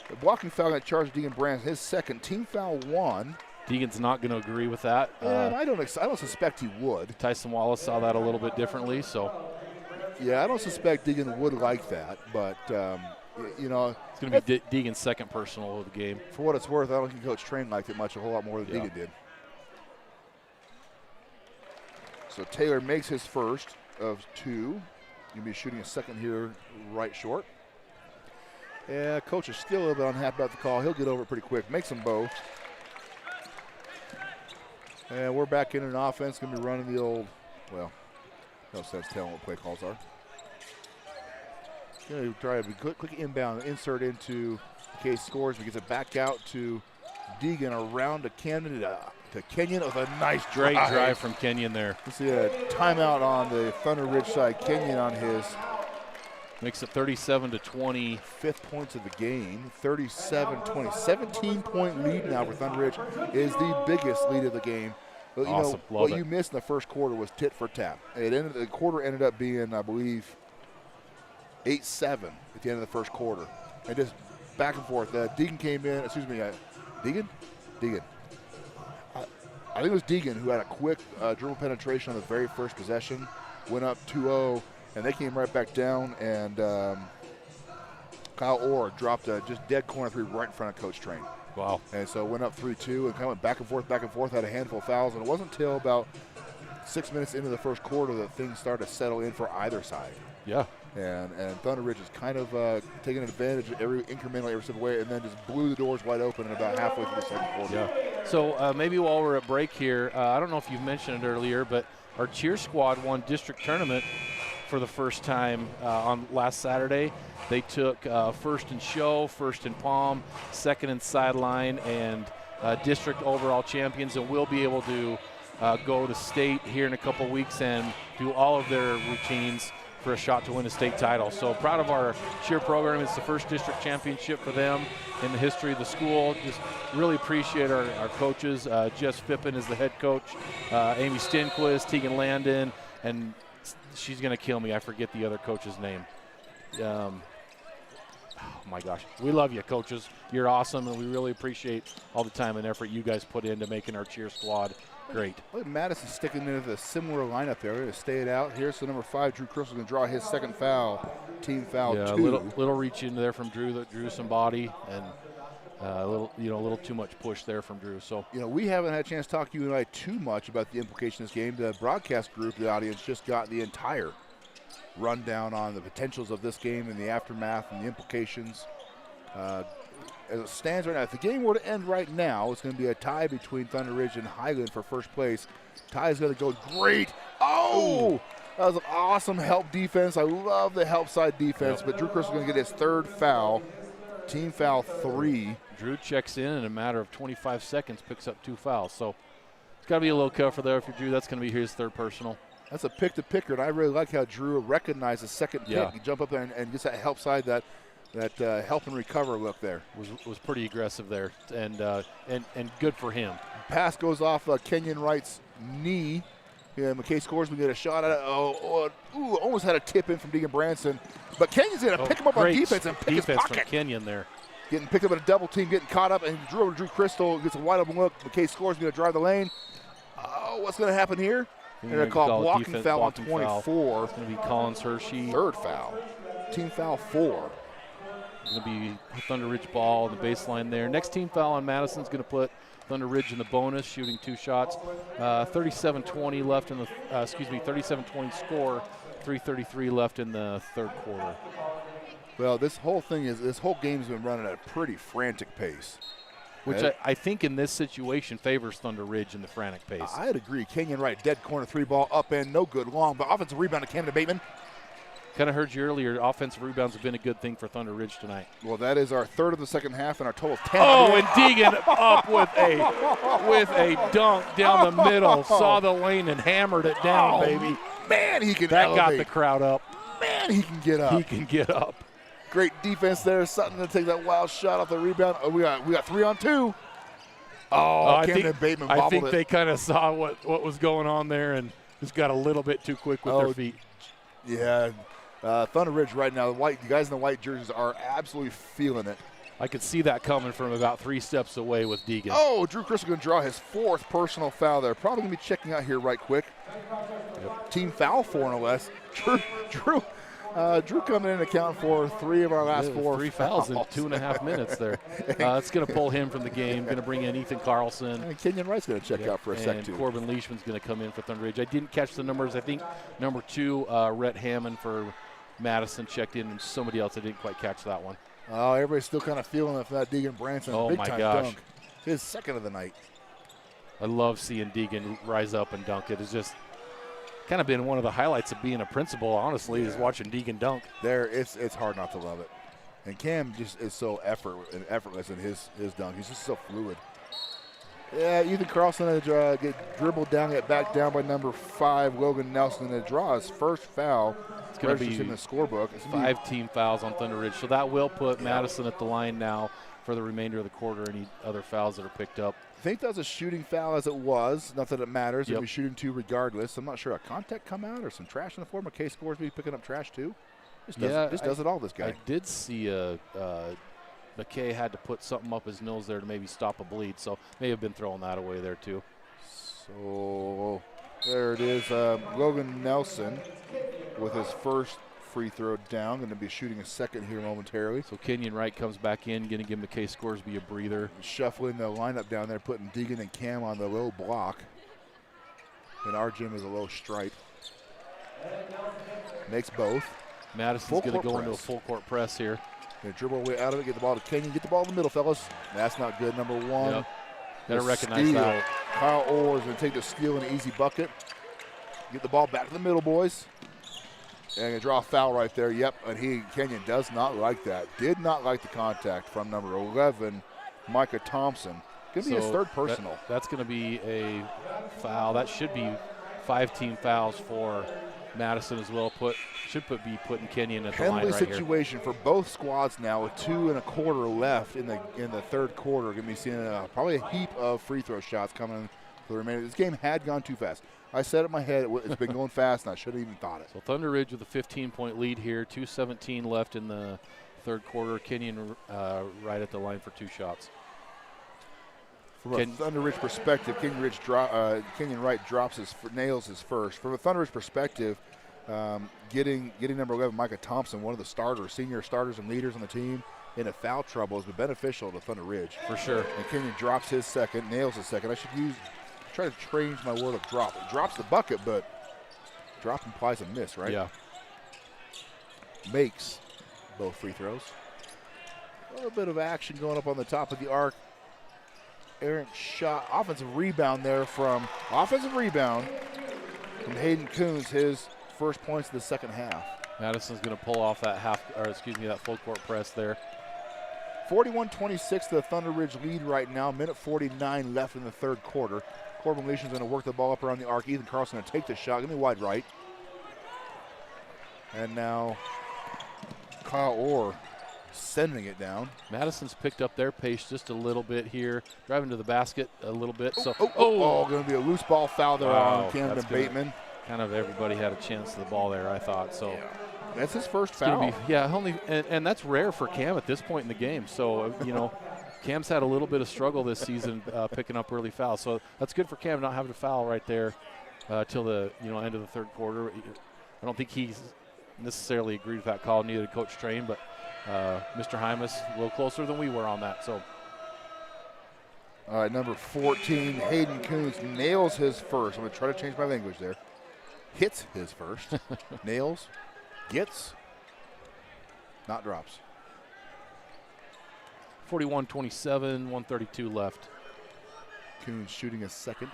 S1: The blocking foul got charged Deegan Brands, his second, team foul 1.
S9: Deegan's not going to agree with that.
S1: I don't suspect he would.
S9: Tyson Wallace saw that a little bit differently, so.
S1: Yeah, I don't suspect Deegan would like that, but, you know.
S9: It's going to be Deegan's second personal of the game.
S1: For what it's worth, I don't think Coach Train liked it much, a whole lot more than Deegan did. So Taylor makes his first of 2. He'll be shooting a second here right short. Yeah, Coach is still a little bit unhappy about the call. He'll get over it pretty quick. Makes them both. And we're back in an offense. Going to be running the old, well, no sense telling what play calls are. Going to try a quick inbound, insert into McKay Scores. He gets it back out to Deegan, around to Camden, to Kenyon with a nice
S9: great drive from Kenyon there.
S1: You see a timeout on the Thunder Ridge side. Kenyon on his.
S9: Makes it 37-20.
S1: 5th points of the game, 37-20. 17-point lead now for Thunder Ridge is the biggest lead of the game. But
S9: awesome.
S1: What you missed in the first quarter was tit for tat. The quarter ended up being, I believe, 8-7 at the end of the first quarter. And just back and forth. Deegan came in. Excuse me. Deegan? Deegan. I think it was Deegan who had a quick dribble penetration on the very first possession, went up 2-0, and they came right back down, and Kyle Orr dropped a just dead corner three right in front of Coach Train.
S9: Wow.
S1: And so it went up 3-2 and kind of went back and forth, had a handful of fouls, and it wasn't until about 6 minutes into the first quarter that things started to settle in for either side.
S9: Yeah.
S1: And Thunder Ridge is kind of taking advantage of every step away, and then just blew the doors wide open about halfway through the second quarter.
S9: Yeah. So maybe while we're at break here, I don't know if you've mentioned it earlier, but our cheer squad won district tournament for the first time on last Saturday. They took first in show, first in palm, second in sideline, and district overall champions, and we'll be able to go to state here in a couple weeks and do all of their routines for a shot to win a state title. So proud of our cheer program. It's the first district championship for them in the history of the school. Just really appreciate our coaches. Jess Fippen is the head coach, Amy Stenquist, Tegan Landon, and she's going to kill me. I forget the other coach's name. Oh my gosh. We love you, coaches. You're awesome, and we really appreciate all the time and effort you guys put into making our cheer squad great.
S1: Look at Madison sticking into the similar lineup there. We're going to stay it out here. So number 5, Drew Crystal, going to draw his second foul, team foul 2.
S9: A little reach in there from Drew that drew some body, and a little too much push there from Drew. So
S1: we haven't had a chance to talk to you and I too much about the implications of this game. The broadcast group, the audience, just got the entire rundown on the potentials of this game and the aftermath and the implications. As it stands right now, if the game were to end right now, it's going to be a tie between Thunder Ridge and Highland for first place. Tie is going to go great. Oh, that was an awesome help defense. I love the help side defense, but Drew Crystal is going to get his third foul, team foul 3.
S9: Drew checks in a matter of 25 seconds, picks up 2 fouls. So it's got to be a little cover there for Drew. That's going to be his third personal.
S1: That's a pick to picker, and I really like how Drew recognized the second pick. He jump up there and gets that help side, that help and recover look there.
S9: Was pretty aggressive there, and good for him.
S1: Pass goes off Kenyon Wright's knee. McKay scores. We get a shot at it. Almost had a tip in from Deegan Branson. But Kenyon's going to pick him up on defense and pick his pocket.
S9: From Kenyon there.
S1: Getting picked up in a double team, getting caught up, and Drew Crystal gets a wide open look. McKay scores, going to drive the lane. Oh, what's going to happen here? They're going to call blocking foul on 24.
S9: It's going to be Collins Hershey.
S1: Third foul. Team foul 4.
S9: Going to be Thunder Ridge ball on the baseline there. Next team foul on Madison's going to put Thunder Ridge in the bonus, shooting 2 shots. 37-20 left in the 37-20 score. 3:33 left in the third quarter.
S1: Well, this whole game's been running at a pretty frantic pace,
S9: which I think in this situation favors Thunder Ridge in the frantic pace.
S1: I'd agree. Kenyon Wright, dead corner 3 ball, up end, no good, long, but offensive rebound to Canada Bateman.
S9: Kind of heard you earlier, offensive rebounds have been a good thing for Thunder Ridge tonight.
S1: Well, that is our third of the second half and our total 10.
S9: Oh, and Deegan up with a dunk down the middle. Saw the lane and hammered it down, baby.
S1: Man, he can
S9: That
S1: elevate.
S9: got the crowd up.
S1: Man, he can get up.
S9: He can get up.
S1: Great defense there. Sutton to take that wild shot off the rebound. Oh, we got 3 on 2. Camden Bateman bobbled it.
S9: I think they kind of saw what was going on there and just got a little bit too quick with their feet.
S1: Yeah. Thunder Ridge right now, the guys in the white jerseys are absolutely feeling it.
S9: I could see that coming from about 3 steps away with Deegan.
S1: Oh, Drew Crystal going to draw his 4th personal foul there. Probably going to be checking out here right quick. Yep. Team foul 4 no less. Drew coming in and accounting for 3 of our last 4
S9: 3 fouls in 2.5 minutes there. It's going to pull him from the game. Going to bring in Ethan Carlson.
S1: And Kenyon Wright's going to check out for a second, too.
S9: And Corbin Leishman's going to come in for Thunder Ridge. I didn't catch the numbers. I think number 2, Rhett Hammond for Madison checked in, and somebody else, I didn't quite catch that one.
S1: Oh, everybody's still kind of feeling it for that Deegan Branson big-time dunk. His second of the night.
S9: I love seeing Deegan rise up and dunk it. It's just kind of been one of the highlights of being a principal, honestly, is watching Deegan dunk.
S1: It's hard not to love it. And Cam just is so effortless in his dunk. He's just so fluid. Yeah, Ethan Carlson get dribbled down, get back down by number 5, Logan Nelson, to draw his first foul.
S9: It's going to be
S1: in the scorebook.
S9: It's 5 team fouls on Thunder Ridge. So that will put Madison at the line now for the remainder of the quarter. Any other fouls that are picked up?
S1: I think that was a shooting foul as it was. Not that it matters. Yep. You'll be shooting 2 regardless. I'm not sure. A contact come out or some trash on the floor. McKay Scoresby picking up trash too. Just does it all, this guy.
S9: I did see McKay had to put something up his nose there to maybe stop a bleed, so may have been throwing that away there too.
S1: So there it is. Logan Nelson with his first free throw down. Going to be shooting a second here momentarily.
S9: So Kenyon Wright comes back in, going to give McKay Scoresby a breather.
S1: Shuffling the lineup down there, putting Deegan and Cam on the low block. And our gym is a low stripe. Makes both.
S9: Madison's going to go into a full court press here.
S1: Going to dribble away out of it, get the ball to Kenyon. Get the ball in the middle, fellas. That's not good. Number one.
S9: Yep. Got to recognize that.
S1: Kyle Orr is going to take the steal and an easy bucket. Get the ball back to the middle, boys. And going to draw a foul right there. Yep, and Kenyon does not like that. Did not like the contact from number 11, Micah Thompson. Going to be his third personal.
S9: That's going to be a foul. That should be 5 team fouls for Madison as well. Be putting Kenyon at the line right here.
S1: Penalty situation for both squads now with 2 1/4 left in the third quarter. Going to be seeing probably a heap of free throw shots coming for the remainder. This game had gone too fast. I said it in my head, it's been going fast, and I should have even thought it.
S9: So Thunder Ridge with a 15-point lead here, 2:17 left in the third quarter. Kenyon right at the line for 2 shots.
S1: From a Thunder Ridge perspective, Kenyon Wright nails his first. From a Thunder Ridge perspective, getting number 11, Micah Thompson, one of the senior starters and leaders on the team, in a foul trouble has been beneficial to Thunder Ridge.
S9: For sure.
S1: And Kenyon drops his second, nails his second. I should try to change my word of drop. It drops the bucket, but drop implies a miss, right?
S9: Yeah.
S1: Makes both free throws. A little bit of action going up on the top of the arc. Errant shot, offensive rebound from Hayden Coons, his first points of the second half.
S9: Madison's going to pull off that that full court press there.
S1: 41-26 to the Thunder Ridge lead right now. Minute 49 left in the third quarter. Corbin Leishman's going to work the ball up around the arc. Ethan Carlson going to take the shot. Give me wide right. And now Kyle Orr sending it down.
S9: Madison's picked up their pace just a little bit here, driving to the basket a little bit.
S1: Going to be a loose ball foul there on Camden Bateman.
S9: Kind of everybody had a chance to the ball there, I thought. So.
S1: Yeah. That's his first foul.
S9: And that's rare for Cam at this point in the game. So, Cam's had a little bit of struggle this season picking up early fouls. So that's good for Cam not having a foul right there till the end of the third quarter. I don't think he's necessarily agreed with that call, neither did Coach Train, but Mr. Hymas a little closer than we were on that. So.
S1: All right, number 14, Hayden Coons nails his first. I'm going to try to change my language there. Hits his first. Nails. Gets, not drops.
S9: 41-27, 132 left.
S1: Coons shooting a second.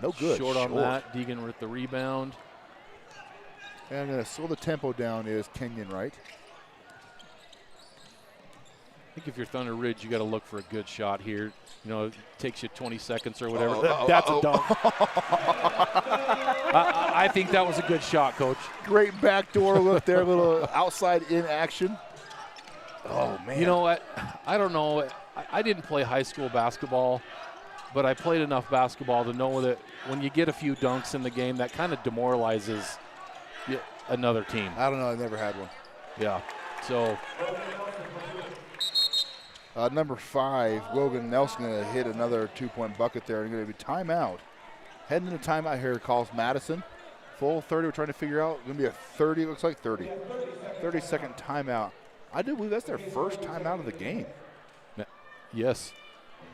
S1: No good.
S9: Short on that. Deegan with the rebound.
S1: And going to slow the tempo down is Kenyon Wright.
S9: I think if you're Thunder Ridge, you got to look for a good shot here. It takes you 20 seconds or whatever. That's a dunk. I think that was a good shot, Coach.
S1: Great backdoor look there, a little outside in action. Oh, man.
S9: You know what? I don't know. I didn't play high school basketball, but I played enough basketball to know that when you get a few dunks in the game, that kind of demoralizes another team.
S1: I don't know. I never had one.
S9: Yeah. So.
S1: Number 5, Logan Nelson going to hit another 2-point bucket there. And going to be timeout. Heading into timeout here calls Madison. Full 30. We're trying to figure out. Going to be a 30. Looks like 30. 30-second timeout. I do believe that's their first timeout of the game.
S9: Yes.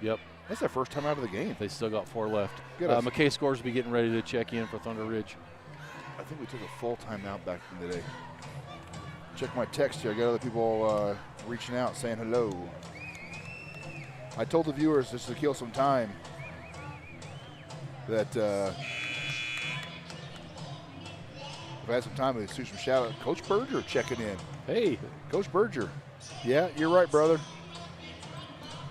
S9: Yep.
S1: That's their first time out of the game.
S9: They still got 4 left. McKay Scoresby getting ready to check in for Thunder Ridge.
S1: I think we took a full timeout back in the day. Check my text here. I got other people reaching out saying hello. I told the viewers, just to kill some time, that if I had some time, we'd do some shout out. Coach Berger checking in.
S9: Hey.
S1: Coach Berger. Yeah, you're right, brother.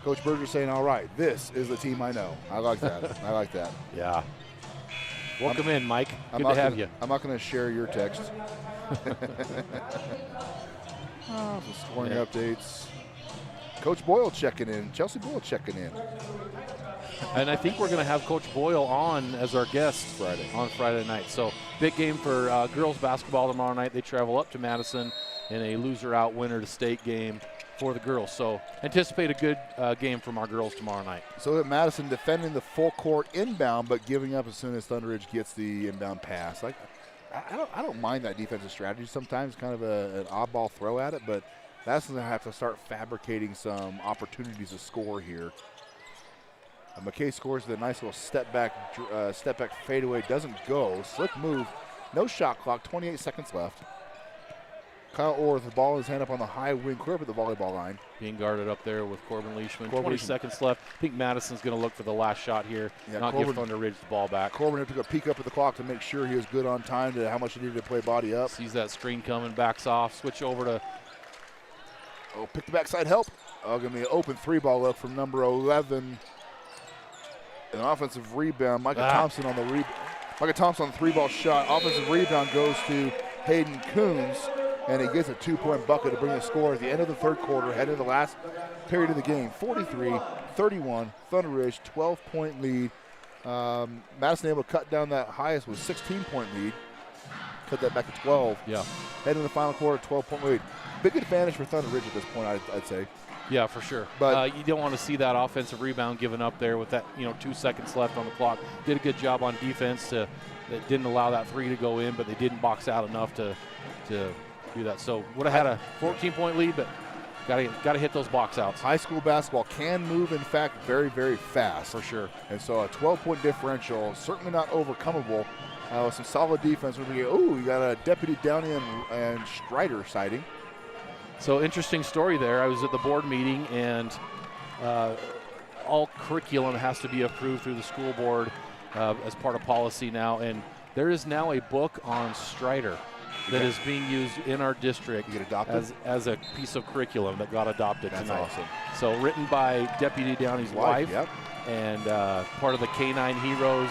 S1: Coach Berger saying, all right, this is the team I know. I like that. I like that.
S9: Yeah. Welcome in, Mike. Good to have you.
S1: I'm not going to share your text. Some scoring updates. Coach Boyle checking in. Chelsea Boyle checking in.
S9: And I think we're going to have Coach Boyle on as our guest on Friday night. So big game for girls basketball tomorrow night. They travel up to Madison in a loser-out, winner-to-state game for the girls. So anticipate a good game from our girls tomorrow night.
S1: So that Madison defending the full court inbound, but giving up as soon as Thunder Ridge gets the inbound pass. Like, I don't mind that defensive strategy. Sometimes kind of an oddball throw at it, but Madison's going to have to start fabricating some opportunities to score here. McKay scores with a nice little step back fadeaway. Doesn't go. Slick move. No shot clock. 28 seconds left. Kyle Orr with the ball in his hand up on the high wing, clear up at the volleyball line.
S9: Being guarded up there with Corbin Leishman. 20 seconds left. I think Madison's going to look for the last shot here, not give Thunder Ridge the ball back.
S1: Corbin took a peek up at the clock to make sure he was good on time to how much he needed to play body up.
S9: Sees that screen coming, backs off, switch over to.
S1: Oh, pick the backside help. Oh, going to be an open 3-ball look from number 11. An offensive rebound. Micah Thompson on the rebound. Micah Thompson on the 3-ball shot. Offensive rebound goes to Hayden Coons. And he gets a 2-point bucket to bring the score at the end of the third quarter, heading to the last period of the game. 43-31, Thunder Ridge, 12-point lead. Madison able to cut down that highest with 16-point lead. Cut that back to 12.
S9: Yeah.
S1: Heading to the final quarter, 12-point lead. Big advantage for Thunder Ridge at this point, I'd say.
S9: Yeah, for sure. But you don't want to see that offensive rebound given up there with that 2 seconds left on the clock. Did a good job on defense that didn't allow that 3 to go in, but they didn't box out enough to do that. So would have had a 14-point lead, but got to hit those box outs.
S1: High school basketball can move, in fact, very, very fast.
S9: For sure.
S1: And so a 12-point differential, certainly not overcomable. With some solid defense. You got a Deputy Downey and Strider sighting.
S9: So interesting story there. I was at the board meeting, and all curriculum has to be approved through the school board as part of policy now. And there is now a book on Strider that is being used in our district as a piece of curriculum that got adopted.
S1: That's
S9: tonight.
S1: awesome.
S9: So written by Deputy Downey's wife, and part of the K9 Heroes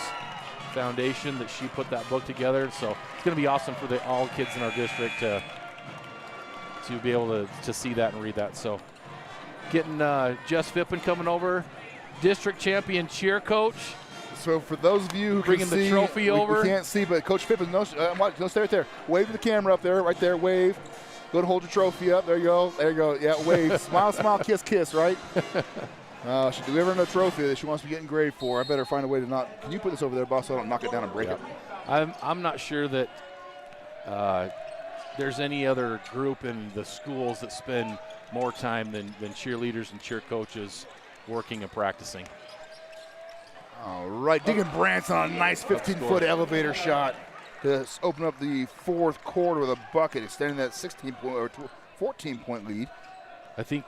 S9: Foundation that she put that book together. So it's going to be awesome for all kids in our district to be able to see that and read that. So getting Jess Fippen coming over, district champion cheer coach.
S1: So for those of you who
S9: bringing
S1: can see,
S9: the trophy over,
S1: we can't see, but Coach Fippen, go stay right there. Wave to the camera up there, right there. Wave. Go and hold your trophy up. There you go. There you go. Yeah, wave. Smile, smile, kiss, kiss. Right. She delivering a trophy that she wants to be getting graded for. I better find a way to not. Can you put this over there, boss, so I don't knock it down and break it?
S9: I'm not sure that there's any other group in the schools that spend more time than cheerleaders and cheer coaches working and practicing.
S1: All right, Deegan Branson on a nice 15-foot elevator shot to open up the fourth quarter with a bucket, extending that 16-point or 14-point lead.
S9: I think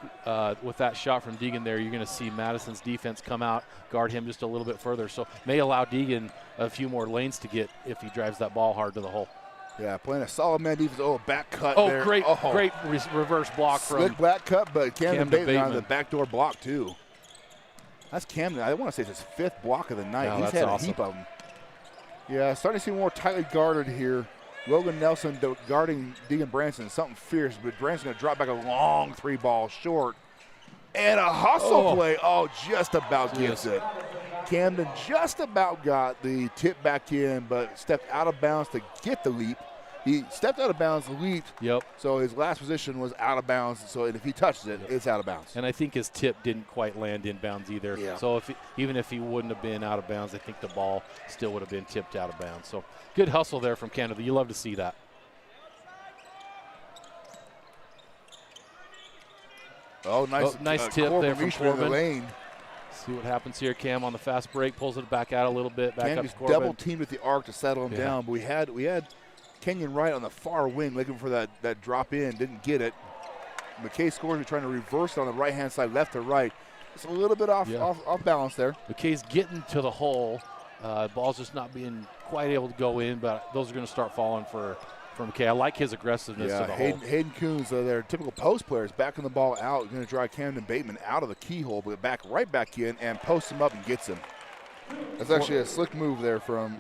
S9: with that shot from Deegan there, you're going to see Madison's defense come out, guard him just a little bit further. So may allow Deegan a few more lanes to get if he drives that ball hard to the hole.
S1: Yeah, playing a solid man defense. Oh, back cut there.
S9: Great reverse block from
S1: Slick back cut, but Camden Bateman on the backdoor block too. That's Camden. I want to say it's his 5th block of the night.
S9: Oh,
S1: He's had a heap of them. Yeah, starting to see more tightly guarded here. Logan Nelson guarding Deegan Branson. Something fierce, but Branson's going to drop back a long 3-ball short. And a hustle play. Oh, just about gets it. Camden just about got the tip back in, but stepped out of bounds to get the leap. He stepped out of bounds, leaped.
S9: Yep.
S1: So his last position was out of bounds. So if he touches it, it's out of bounds.
S9: And I think his tip didn't quite land in bounds either.
S1: Yeah.
S9: So even if he wouldn't have been out of bounds, I think the ball still would have been tipped out of bounds. So good hustle there from Canada. You love to see that.
S1: Oh,
S9: nice tip there from Corbin.
S1: In the lane.
S9: See what happens here. Cam on the fast break, pulls it back out a little bit. Back up to Corbin.
S1: Double teamed with the arc to settle him down. But we had Kenyon Wright on the far wing looking for that drop in. Didn't get it. McKay scores. We're trying to reverse it on the right-hand side, left to right. It's a little bit off balance there.
S9: McKay's getting to the hole. Ball's just not being quite able to go in, but those are going to start falling from McKay. I like his aggressiveness to the hole.
S1: Hayden Coons, their typical post players, backing the ball out, going to drive Camden Bateman out of the keyhole, but right back in and posts him up and gets him. That's actually a slick move there from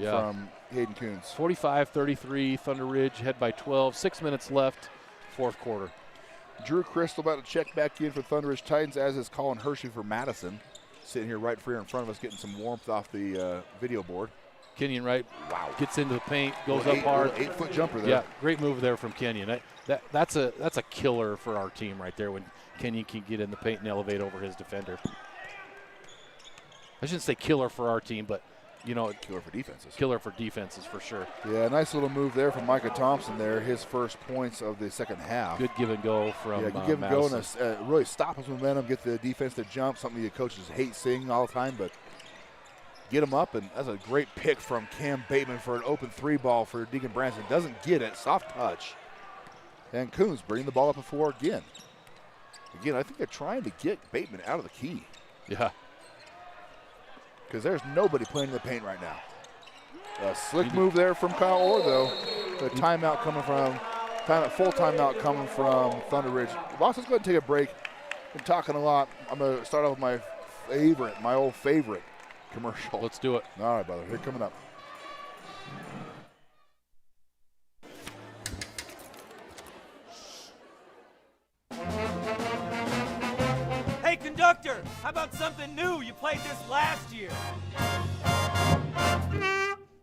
S1: Hayden Coons.
S9: 45-33, Thunder Ridge head by 12. 6 minutes left, fourth quarter.
S1: Drew Crystal about to check back in for Thunder Ridge Titans, as is Colin Hershey for Madison. sitting here right in front of us, getting some warmth off the video board.
S9: Kenyon Wright, wow, gets into the paint, goes up hard.
S1: 8-foot jumper there.
S9: Yeah, great move there from Kenyon. That's a killer for our team right there when Kenyon can get in the paint and elevate over his defender. I shouldn't say killer for our team, but
S1: killer for defenses.
S9: Killer for defenses for sure.
S1: Yeah, nice little move there from Micah Thompson there. His first points of the second half.
S9: Good give and go from
S1: good give and go,
S9: Madison.
S1: and really stop his momentum, get the defense to jump, something the coaches hate seeing all the time, but get him up, and that's a great pick from Cam Bateman for an open 3 ball for Deacon Branson. Doesn't get it, soft touch. And Coons bringing the ball up before again. Again, I think they're trying to get Bateman out of the key.
S9: Yeah.
S1: Because there's nobody playing in the paint right now. A slick move there from Kyle Orr, though. The full timeout coming from Thunder Ridge. Boss, let's go ahead and take a break. Been talking a lot. I'm going to start off with my old favorite commercial.
S9: Let's do it.
S1: All right, brother. Here coming up.
S10: Hey, conductor, how about something new? You played this last year.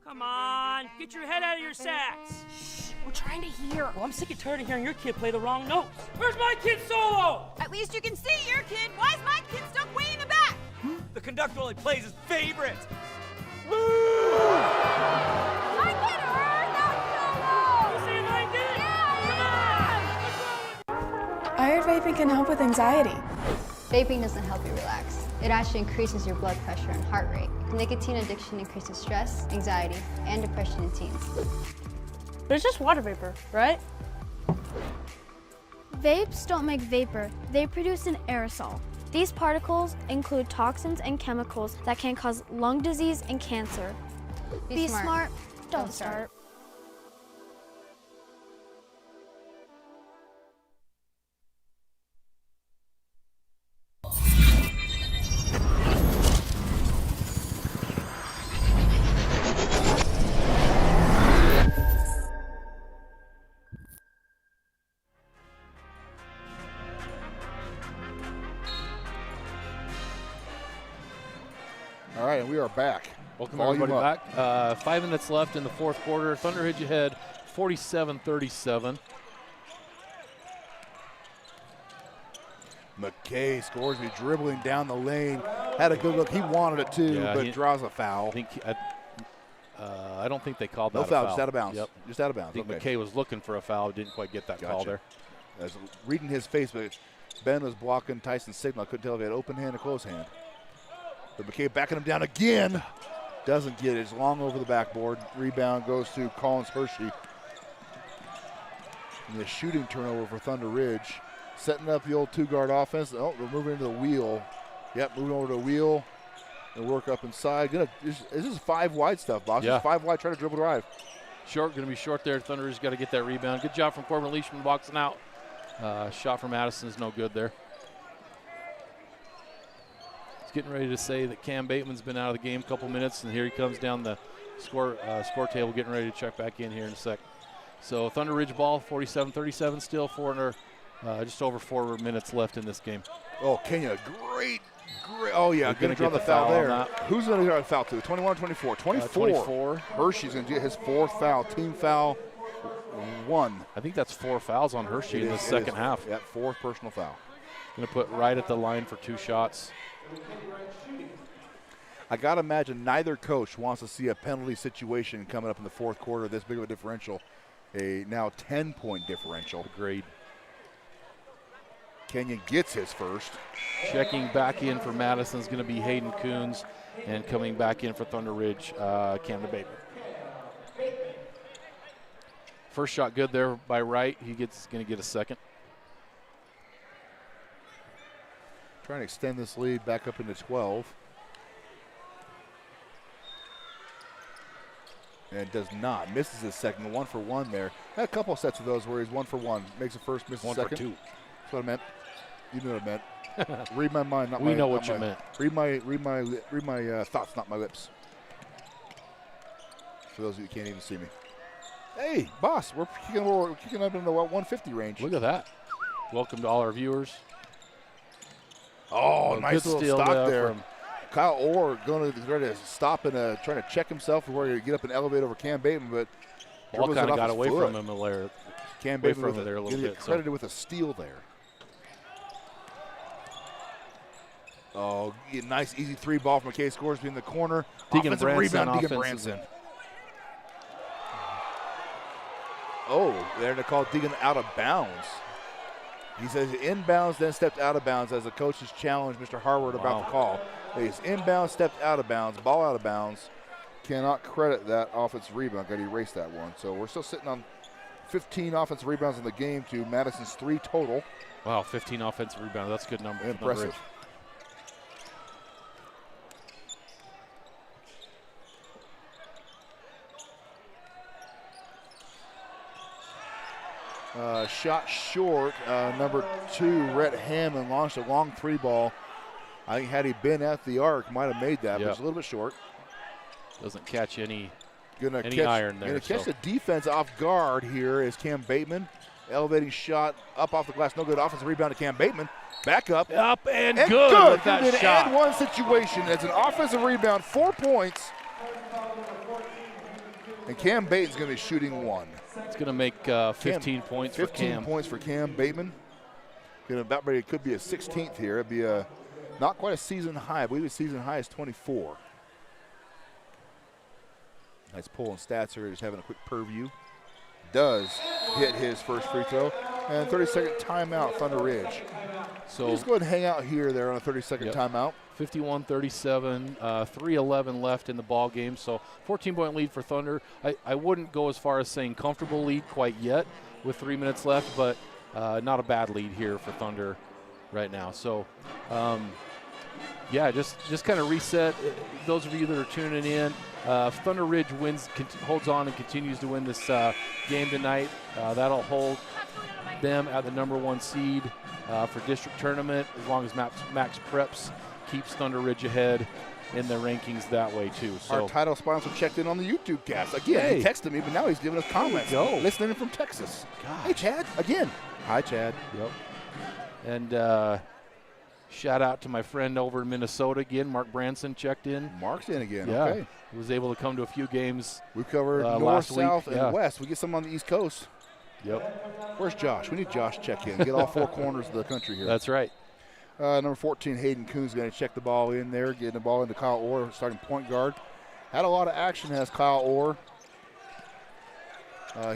S11: Come on, get your head out of your sacks.
S2: Shh, we're trying to hear.
S11: Well, I'm sick and tired of hearing your kid play the wrong notes. Where's my kid's solo?
S2: At least you can see your kid. Why is my kid stuck way in the back?
S10: The conductor only plays his favorite.
S2: My kid heard that solo!
S11: You say my kid?
S2: Yeah!
S12: I heard vaping can help with anxiety.
S13: Vaping doesn't help you relax. It actually increases your blood pressure and heart rate. Nicotine addiction increases stress, anxiety, and depression in teens.
S12: But it's just water vapor, right?
S14: Vapes don't make vapor, they produce an aerosol. These particles include toxins and chemicals that can cause lung disease and cancer. Be smart, don't start.
S1: All right, and we are back.
S9: Welcome everybody back. 5 minutes left in the fourth quarter. Thunder Ridge ahead, 47-37.
S1: McKay scores me dribbling down the lane. Had a good look. He wanted it too, but draws a foul.
S9: I don't think they called that
S1: no
S9: a
S1: foul.
S9: foul.
S1: Just out of bounds.
S9: Yep.
S1: Just out of bounds.
S9: I think
S1: okay.
S9: McKay was looking for a foul. Didn't quite get that call there.
S1: I was reading his face, but Ben was blocking Tyson's signal. I couldn't tell if he had open hand or closed hand. But McKay backing him down again. Doesn't get it. It's long over the backboard. Rebound goes to Collins Hershey. And the shooting turnover for Thunder Ridge. Setting up the old two-guard offense. Oh, we're moving into the wheel. Yep, moving over to the wheel. And work up inside. This is 5 wide stuff, boss.
S9: Yeah.
S1: It's 5 wide, trying to dribble drive.
S9: Short, going to be short there. Thunder Ridge got to get that rebound. Good job from Corbin Leishman boxing out. Shot from Madison is no good there. Getting ready to say that Cam Bateman's been out of the game a couple minutes, and here he comes down the score table, getting ready to check back in here in a sec. So Thunder Ridge ball, 47-37 still, just over 4 minutes left in this game.
S1: Oh, Kenya, great. Oh, yeah, going to draw the foul there. Who's going to draw the foul to? 21 or 24? 24. Hershey's going to get his 4th foul, team foul 1.
S9: I think that's 4 fouls on Hershey in the second half.
S1: Yeah, 4th personal foul.
S9: Going to put right at the line for 2 shots.
S1: I got to imagine neither coach wants to see a penalty situation coming up in the fourth quarter, this big of a differential, a now 10-point differential.
S9: Agreed.
S1: Kenyon gets his first.
S9: Checking back in for Madison is going to be Hayden Coons, and coming back in for Thunder Ridge, Camden Bateman. First shot good there by Wright. He's going to get a second.
S1: Trying to extend this lead back up into 12. And does not. Misses his second. 1 for 1 there. Had a couple sets of those where he's 1 for 1. Makes a first, misses
S9: 1
S1: second.
S9: for 2.
S1: That's what I meant. You know what I meant. Read my mind, not
S9: we
S1: my.
S9: know what you meant.
S1: Read my thoughts, not my lips. For those of you who can't even see me. Hey, boss, we're kicking up into the 150 range.
S9: Look at that. Welcome to all our viewers.
S1: Oh, nice little stop there. Kyle Orr going to try to stop and trying to check himself before he get up and elevate over Cam Bateman, but
S9: ball kind of got away from him there.
S1: Cam Bateman there a little bit. Credited with a steal there. Oh, nice easy 3 ball from McKay Scoresby in the corner.
S9: Deegan
S1: Offensive rebound, Deegan Branson. Oh, they're going to call Deegan out of bounds. He says inbounds, then stepped out of bounds as the coach has challenged Mr. Harward about the call. He's inbounds, stepped out of bounds, ball out of bounds. Cannot credit that offensive rebound. Got to erase that one. So we're still sitting on 15 offensive rebounds in the game to Madison's 3 total.
S9: Wow, 15 offensive rebounds. That's a good number.
S1: Impressive. Shot short. Number 2, Rhett Hammond launched a long 3 ball. I think had he been at the arc, might have made that, but it's a little bit short.
S9: Doesn't catch any
S1: catch,
S9: iron there.
S1: Going to catch the defense off guard here is Cam Bateman. Elevating shot up off the glass. No good. Offensive rebound to Cam Bateman. Back up.
S9: Up and good with that shot.
S1: And one situation. It's an offensive rebound, 4 points. And Cam Bateman's going to be shooting 1.
S9: It's going to make 15 points for Cam.
S1: 15 points for Cam Bateman. About ready. It could be a 16th here. It'd be not quite a season high. I believe his season high is 24. Nice pulling stats here. Just having a quick purview. Does hit his first free throw. And 30-second timeout, Thunder Ridge. So just go ahead and hang out there on a 30-second timeout.
S9: 51-37, 3:11 left in the ball game. So 14-point lead for Thunder. I wouldn't go as far as saying comfortable lead quite yet with 3 minutes left, but not a bad lead here for Thunder right now. So, just kind of reset. Those of you that are tuning in, Thunder Ridge holds on and continues to win this game tonight. That'll hold them at the number 1 seed for district tournament, as long as Max Preps keeps Thunder Ridge ahead in the rankings that way too. So
S1: our title sponsor checked in on the YouTube cast again. He texted me, but now he's giving us comments. Listening from Texas.
S9: Gosh.
S1: Hey Chad, again. Hi Chad.
S9: Yep. And shout out to my friend over in Minnesota again. Mark Branson checked in.
S1: Mark's in again.
S9: Yeah.
S1: Okay.
S9: He was able to come to a few games.
S1: We covered north, south, and west. We get some on the East Coast.
S9: Yep.
S1: Where's Josh? We need Josh to check in. Get all 4 corners of the country here.
S9: That's right.
S1: Number 14, Hayden Coons, going to check the ball in there, getting the ball into Kyle Orr, starting point guard. Had a lot of action, has Kyle Orr.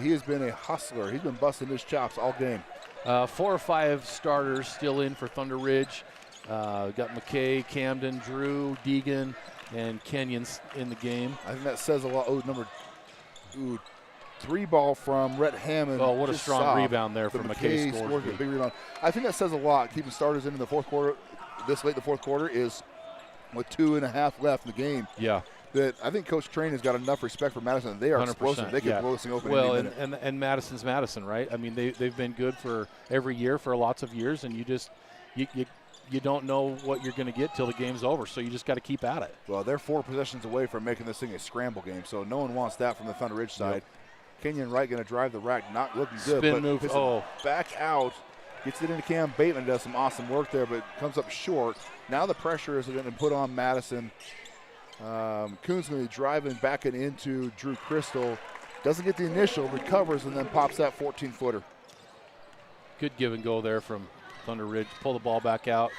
S1: He has been a hustler. He's been busting his chops all game.
S9: 4 or 5 starters still in for Thunder Ridge. Got McKay, Camden, Drew, Deegan, and Kenyon's in the game.
S1: I think that says a lot. Oh, number 3 ball from Rhett Hammond.
S9: Oh, what a strong rebound there from McKay Scoresby.
S1: Big rebound. I think that says a lot. Keeping starters in the fourth quarter, this late in the fourth quarter, is with 2.5 left in the game.
S9: Yeah.
S1: That I think Coach Train has got enough respect for Madison. They are 100%. Explosive. They can blow this thing open.
S9: Well, and Madison's Madison, right? I mean, they've been good for every year for lots of years, and you don't know what you're going to get till the game's over, so you just got to keep at it.
S1: Well, they're 4 possessions away from making this thing a scramble game, so no one wants that from the Thunder Ridge side. Yep. Kenyon Wright going to drive the rack, not looking good.
S9: Spin move.
S1: Back out. Gets it into Cam Bateman, does some awesome work there, but comes up short. Now the pressure is going to put on Madison. Coons going to be driving, backing into Drew Crystal. Doesn't get the initial, recovers, and then pops that 14-footer.
S9: Good give and go there from Thunder Ridge. Pull the ball back out.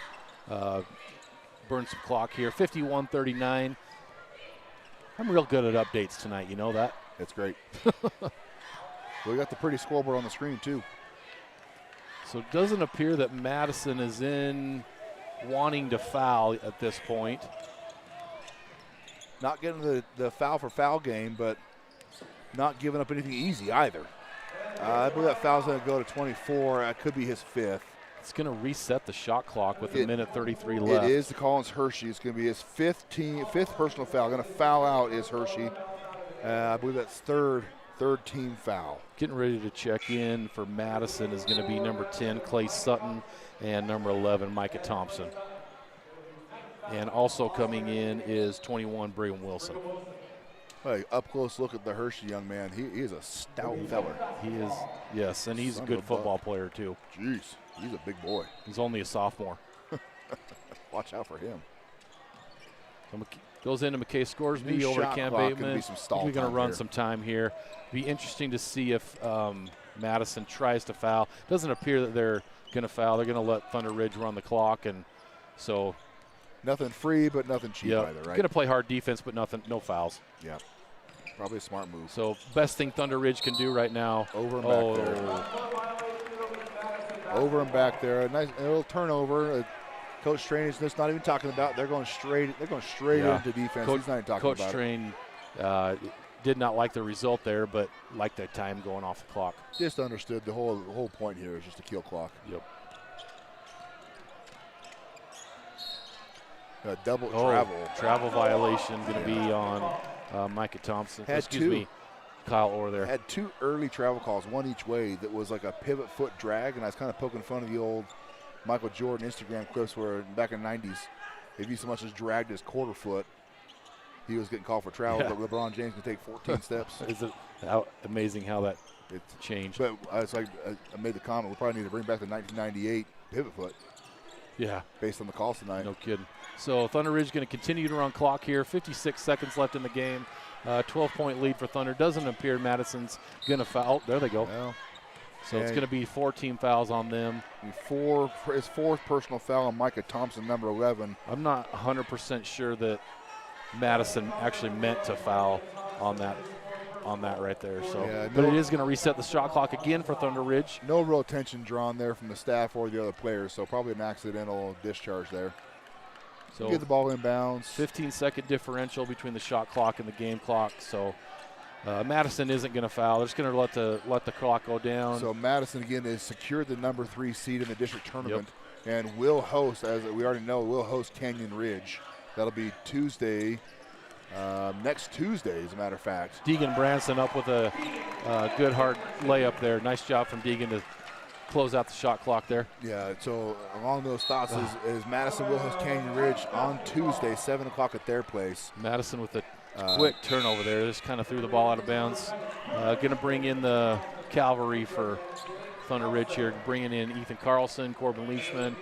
S9: Burn some clock here. 51-39. I'm real good at updates tonight. You know that?
S1: That's great. We got the pretty scoreboard on the screen, too.
S9: So it doesn't appear that Madison is in wanting to foul at this point.
S1: Not getting the foul for foul game, but not giving up anything easy either. I believe that foul's going to go to 24. That could be his 5th.
S9: It's going to reset the shot clock with a minute 33 left.
S1: It is to Collins Hershey. It's going to be his 5th personal foul. Going to foul out is Hershey. I believe that's third team foul.
S9: Getting ready to check in for Madison is going to be number 10, Clay Sutton, and number 11, Micah Thompson. And also coming in is 21, Brigham Wilson.
S1: Hey, up close look at the Hershey young man. He is a stout feller.
S9: He is, yes, and he's a good football player too.
S1: Jeez, he's a big boy.
S9: He's only a sophomore.
S1: Watch out for him.
S9: So goes into McKay Scoresby over to Cam Bateman. We're going to run some time here. Be interesting to see if Madison tries to foul. Doesn't appear that they're going to foul. They're going to let Thunder Ridge run the clock, and so
S1: nothing free, but nothing cheap either, right?
S9: Going to play hard defense, but no fouls.
S1: Yeah, probably a smart move.
S9: So best thing Thunder Ridge can do right now.
S1: Over and back there. Over and back there. A nice little turnover. Coach Train is just not even talking about. They're going straight. They're going straight into defense. He's not even talking about.
S9: Coach Train did not like the result there, but liked that time going off the clock.
S1: Just understood the whole point here is just to kill clock.
S9: Yep.
S1: Double
S9: travel violation going to be on Micah Thompson. Kyle Orr there.
S1: Had 2 early travel calls, one each way, that was like a pivot foot drag, and I was kind of poking fun of the old Michael Jordan Instagram clips where back in the 90s, if he so much as dragged his quarter foot, he was getting called for travel, but LeBron James can take 14 steps.
S9: Is it amazing how that changed?
S1: But I made the comment, we probably need to bring back the 1998 pivot foot.
S9: Yeah.
S1: Based on the calls tonight.
S9: No kidding. So Thunder Ridge going to continue to run clock here. 56 seconds left in the game. 12-point lead for Thunder. Doesn't appear Madison's going to foul. There they go.
S1: Well,
S9: so it's going to be 4 team fouls on them.
S1: His 4th personal foul on Micah Thompson, number 11.
S9: I'm not 100% sure that Madison actually meant to foul on that right there. So, but it is going to reset the shot clock again for Thunder Ridge.
S1: No real attention drawn there from the staff or the other players, so probably an accidental discharge there. So get the ball in bounds.
S9: 15-second differential between the shot clock and the game clock. So Madison isn't going to foul. They're just going to let the clock go down.
S1: So Madison again has secured the number 3 seed in the district tournament, and will host, as we already know, will host Canyon Ridge. That'll be Tuesday. Next Tuesday, as a matter of fact.
S9: Deegan Branson up with a good hard layup there. Nice job from Deegan to close out the shot clock there.
S1: Yeah, so along those thoughts is Madison will host Canyon Ridge on Tuesday, 7 o'clock at their place.
S9: Madison with a quick turnover there. Just kind of threw the ball out of bounds. Going to bring in the cavalry for Thunder Ridge here, bringing in Ethan Carlson, Corbin Leachman,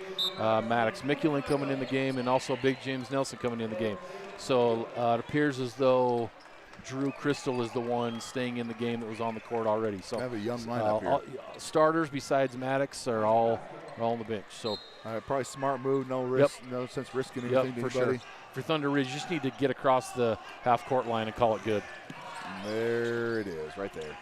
S9: Maddox Mickulin coming in the game, and also Big James Nelson coming in the game. So it appears as though Drew Crystal is the one staying in the game that was on the court already. So
S1: I have a young lineup here.
S9: Starters besides Maddox are all on the bench. So
S1: probably smart move, no risk, no sense risking anything to
S9: for
S1: anybody.
S9: Sure. For Thunder Ridge, you just need to get across the half-court line and call it good.
S1: And there it is, right there.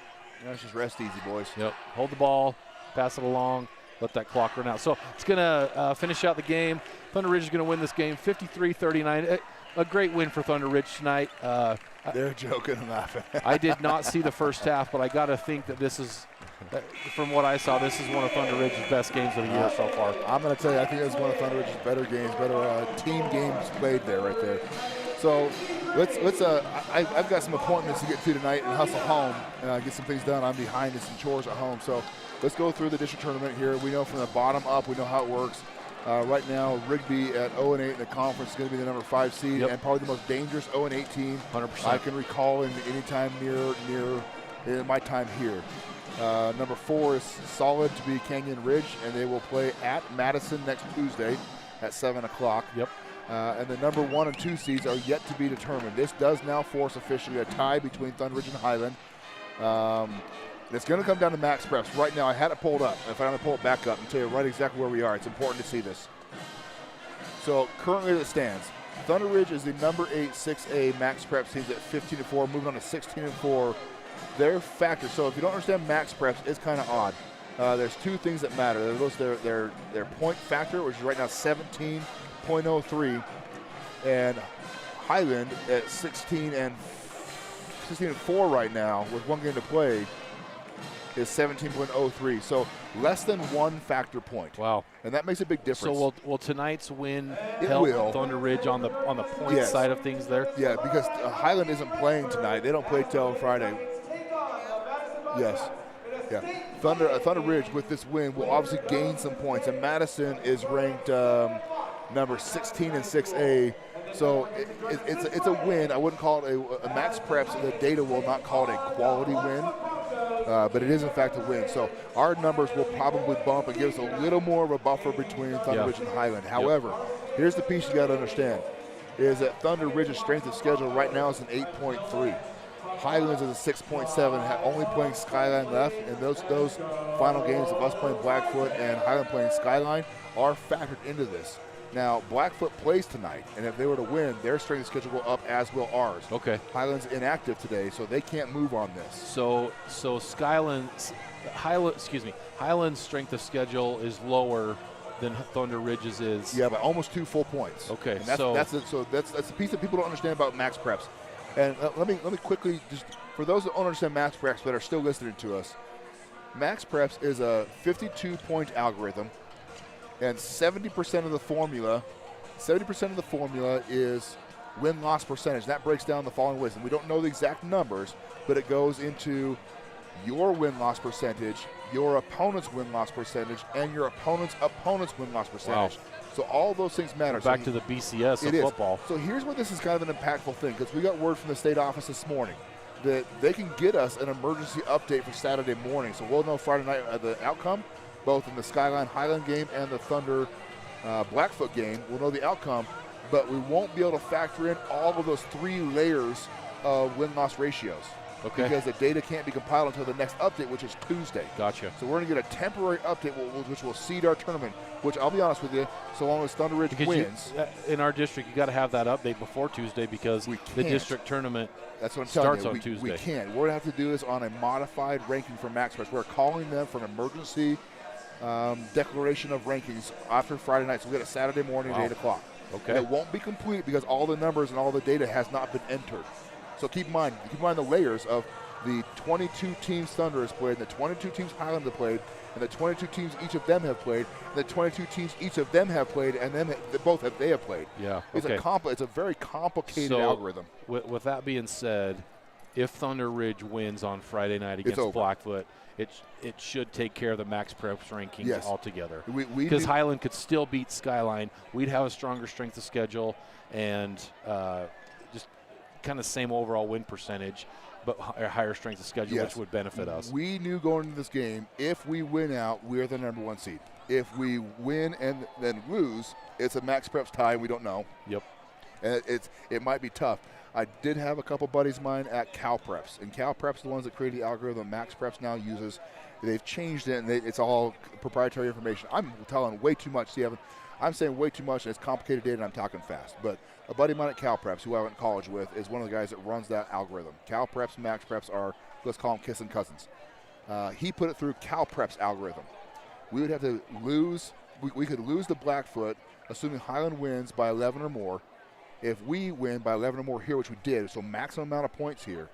S1: That's just rest easy, boys.
S9: Yep. Hold the ball, pass it along, let that clock run out. So it's going to finish out the game. Thunder Ridge is going to win this game 53-39. A great win for Thunder Ridge tonight.
S1: They're joking and laughing.
S9: I did not see the first half, but I got to think that this is, from what I saw, this is one of Thunder Ridge's best games of the year so far.
S1: I'm going to tell you, I think it's one of Thunder Ridge's better games, better team games played there, right there. So let's. I've got some appointments to get to tonight and hustle home and get some things done. I'm behind in some chores at home. So let's go through the district tournament here. We know from the bottom up, we know how it works. Right now, Rigby at 0-8 in the conference is going to be the number 5 seed and probably the most dangerous 0-8 team
S9: 100%.
S1: I can recall in any time near in my time here. Number 4 is solid to be Canyon Ridge, and they will play at Madison next Tuesday at 7 o'clock.
S9: Yep.
S1: And the number 1 and 2 seeds are yet to be determined. This does now force officially a tie between Thunder Ridge and Highland. It's going to come down to max preps. Right now, I had it pulled up. If I'm going to pull it back up and tell you right exactly where we are, it's important to see this. So currently as it stands, Thunder Ridge is the number 8 6A max preps teams at 15-4, moving on to 16-4. Their factor. So if you don't understand max preps, it's kind of odd. There's 2 things that matter. There's their point factor, which is right now 17.03, and Highland at 16-4 right now with 1 game to play is 17.03. So less than 1 factor point.
S9: Wow.
S1: And that makes a big difference.
S9: So will tonight's win help Thunder Ridge on the point side of things there?
S1: Yeah, because Highland isn't playing tonight. They don't play till Friday. Yes. Yeah. Thunder Ridge with this win will obviously gain some points. And Madison is ranked number 16 in 6A. So it's a win. I wouldn't call it a max preps. The data will not call it a quality win. But it is, in fact, a win. So our numbers will probably bump and give us a little more of a buffer between Thunder Ridge and Highland. However, here's the piece you got to understand. is that Thunder Ridge's strength of schedule right now is an 8.3. Highlands is a 6.7, only playing Skyline left, and those final games of us playing Blackfoot and Highland playing Skyline are factored into this. Now, Blackfoot plays tonight, and if they were to win, their strength of schedule will up, as will ours.
S9: Okay.
S1: Highland's inactive today, so they can't move on this.
S9: So Highland's strength of schedule is lower than Thunder Ridge's is.
S1: Yeah, by almost 2 full points.
S9: Okay,
S1: and that's the piece that people don't understand about max preps. And let me quickly, just for those that don't understand max preps but are still listening to us, max preps is a 52-point algorithm, and 70% of the formula is win-loss percentage. That breaks down the following ways, and we don't know the exact numbers, but it goes into your win-loss percentage, your opponent's win-loss percentage, and your opponent's win-loss percentage.
S9: Wow.
S1: So all those things matter.
S9: Back to the BCS of football.
S1: So here's where this is kind of an impactful thing, because we got word from the state office this morning that they can get us an emergency update for Saturday morning. So we'll know Friday night the outcome, both in the Skyline Highland game and the Thunder Blackfoot game. We'll know the outcome, but we won't be able to factor in all of those 3 layers of win-loss ratios.
S9: Okay.
S1: Because the data can't be compiled until the next update, which is Tuesday.
S9: Gotcha.
S1: So we're going to get a temporary update, which will seed our tournament, which I'll be honest with you, so long as Thunder Ridge wins.
S9: In our district, you got to have that update before Tuesday because the district tournament starts on Tuesday.
S1: We can't. We're going to have to do this on a modified ranking for Max Press. We're calling them for an emergency declaration of rankings after Friday night. So we get it Saturday morning at 8 o'clock.
S9: Okay.
S1: And it won't be complete because all the numbers and all the data has not been entered. So keep in mind the layers of the 22 teams Thunder has played, and the 22 teams Highland have played, and the 22 teams each of them have played, and the 22 teams each of them have played, and then they have played.
S9: Yeah.
S1: It's a very complicated algorithm.
S9: With that being said, if Thunder Ridge wins on Friday night against Blackfoot, it should take care of the max preps rankings altogether. Because Highland could still beat Skyline. We'd have a stronger strength of schedule and just kind of same overall win percentage, but a higher strength of schedule, which would benefit us. We
S1: knew going into this game, if we win out, we're the number 1 seed. If we win and then lose, it's a max preps tie, and we don't know.
S9: Yep.
S1: And it might be tough. I did have a couple buddies of mine at Cal Preps, and Cal Preps, the ones that created the algorithm Max Preps now uses, they've changed it, and it's all proprietary information. I'm telling way too much. See, I'm saying way too much, and it's complicated data, and I'm talking fast. But a buddy of mine at Cal Preps, who I went to college with, is one of the guys that runs that algorithm. Cal Preps and Max Preps are, let's call them kissing cousins. He put it through Cal Preps algorithm. We would have to lose, we could lose to Blackfoot, assuming Highland wins by 11 or more. If we win by 11 or more here, which we did, so maximum amount of points here,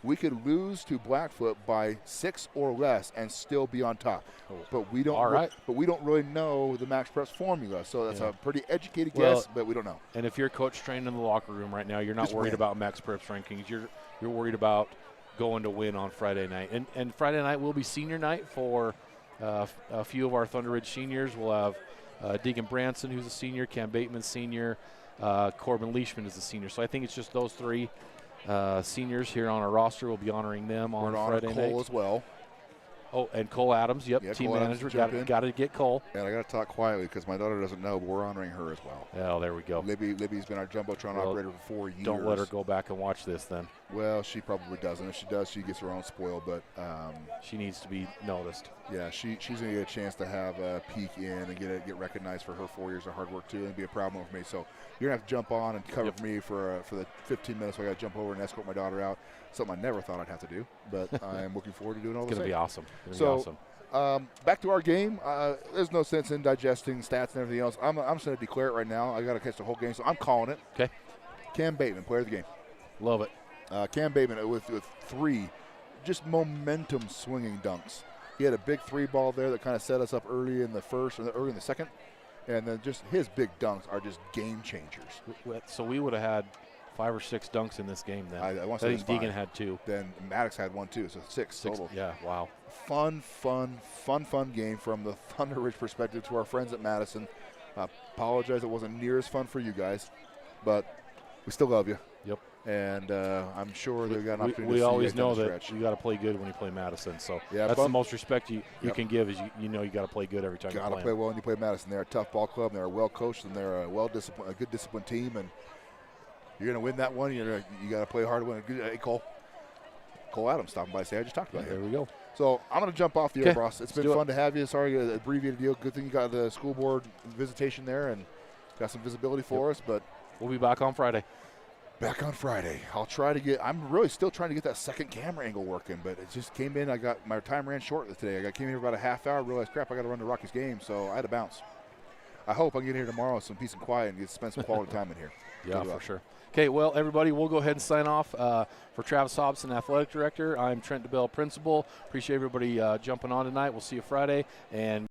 S1: we could lose to Blackfoot by 6 or less and still be on top. But we don't. But we don't really know the Max Preps formula, so that's a pretty educated guess. But we don't know.
S9: And if you're coach trained in the locker room right now, you're not worried about Max Preps rankings. You're worried about going to win on Friday night. And Friday night will be senior night for a few of our Thunder Ridge seniors. We'll have Deegan Branson, who's a senior, Cam Bateman, senior. Corbin Leishman is a senior. So I think it's just those 3 seniors here on our roster. We'll be honoring them on Friday night.
S1: Cole as well.
S9: Oh, and Cole Adams, team
S1: Cole
S9: manager. Got to get Cole.
S1: And I got to talk quietly because my daughter doesn't know, but we're honoring her as well.
S9: Oh, there we go.
S1: Libby's been our Jumbotron operator for 4 years.
S9: Don't let her go back and watch this then.
S1: Well, she probably doesn't. If she does, she gets her own spoil, but
S9: she needs to be noticed.
S1: Yeah, she's going to get a chance to have a peek in and get recognized for her 4 years of hard work, too, and be a proud moment for me. So you're going to have to jump on and cover for me for the 15 minutes. So I got to jump over and escort my daughter out, something I never thought I'd have to do, but I am looking forward to doing all this.
S9: It's going to be awesome. It's going to be awesome.
S1: Back to our game. There's no sense in digesting stats and everything else. I'm just going to declare it right now. I got to catch the whole game, so I'm calling it.
S9: Okay.
S1: Cam Bateman, player of the game.
S9: Love it.
S1: Cam Bateman with 3 just momentum swinging dunks. He had a big 3 ball there that kind of set us up early in the first or early in the second, and then just his big dunks are just game changers.
S9: So we would have had 5 or 6 dunks in this game then. I think Deegan had 2.
S1: Then Maddox had 1 too, so 6 total.
S9: Yeah, wow.
S1: Fun game from the Thunder Ridge perspective to our friends at Madison. Apologize it wasn't near as fun for you guys, but we still love you.
S9: Yep.
S1: And I'm sure they've got an opportunity to see
S9: we always know that
S1: stretch.
S9: you got to play good when you play Madison. So
S1: yeah,
S9: that's the most respect you can give is you know you got to play good every time you play.
S1: Got to play well when you play Madison. They're a tough ball club. And they're well coached and they're a good disciplined team. And You're going to win that one. You got to play hard to win. Hey, Cole Adams stopping by. Say I just talked about you.
S9: There we go.
S1: So I'm going to jump off the air, boss. It's been fun to have you. Sorry, abbreviated deal. Good thing you got the school board visitation there and got some visibility for us. But
S9: we'll be back on Friday.
S1: Back on Friday. I'll try to get – I'm really still trying to get that second camera angle working, but it just came in. My time ran short today. I came here about a half hour, realized, crap, I got to run the Rockies game, so I had to bounce. I hope I can get here tomorrow with some peace and quiet and spend some quality time in here.
S9: Yeah, for sure. Okay, well, everybody, we'll go ahead and sign off. For Travis Hobson, Athletic Director, I'm Trent DeBell, Principal. Appreciate everybody jumping on tonight. We'll see you Friday. And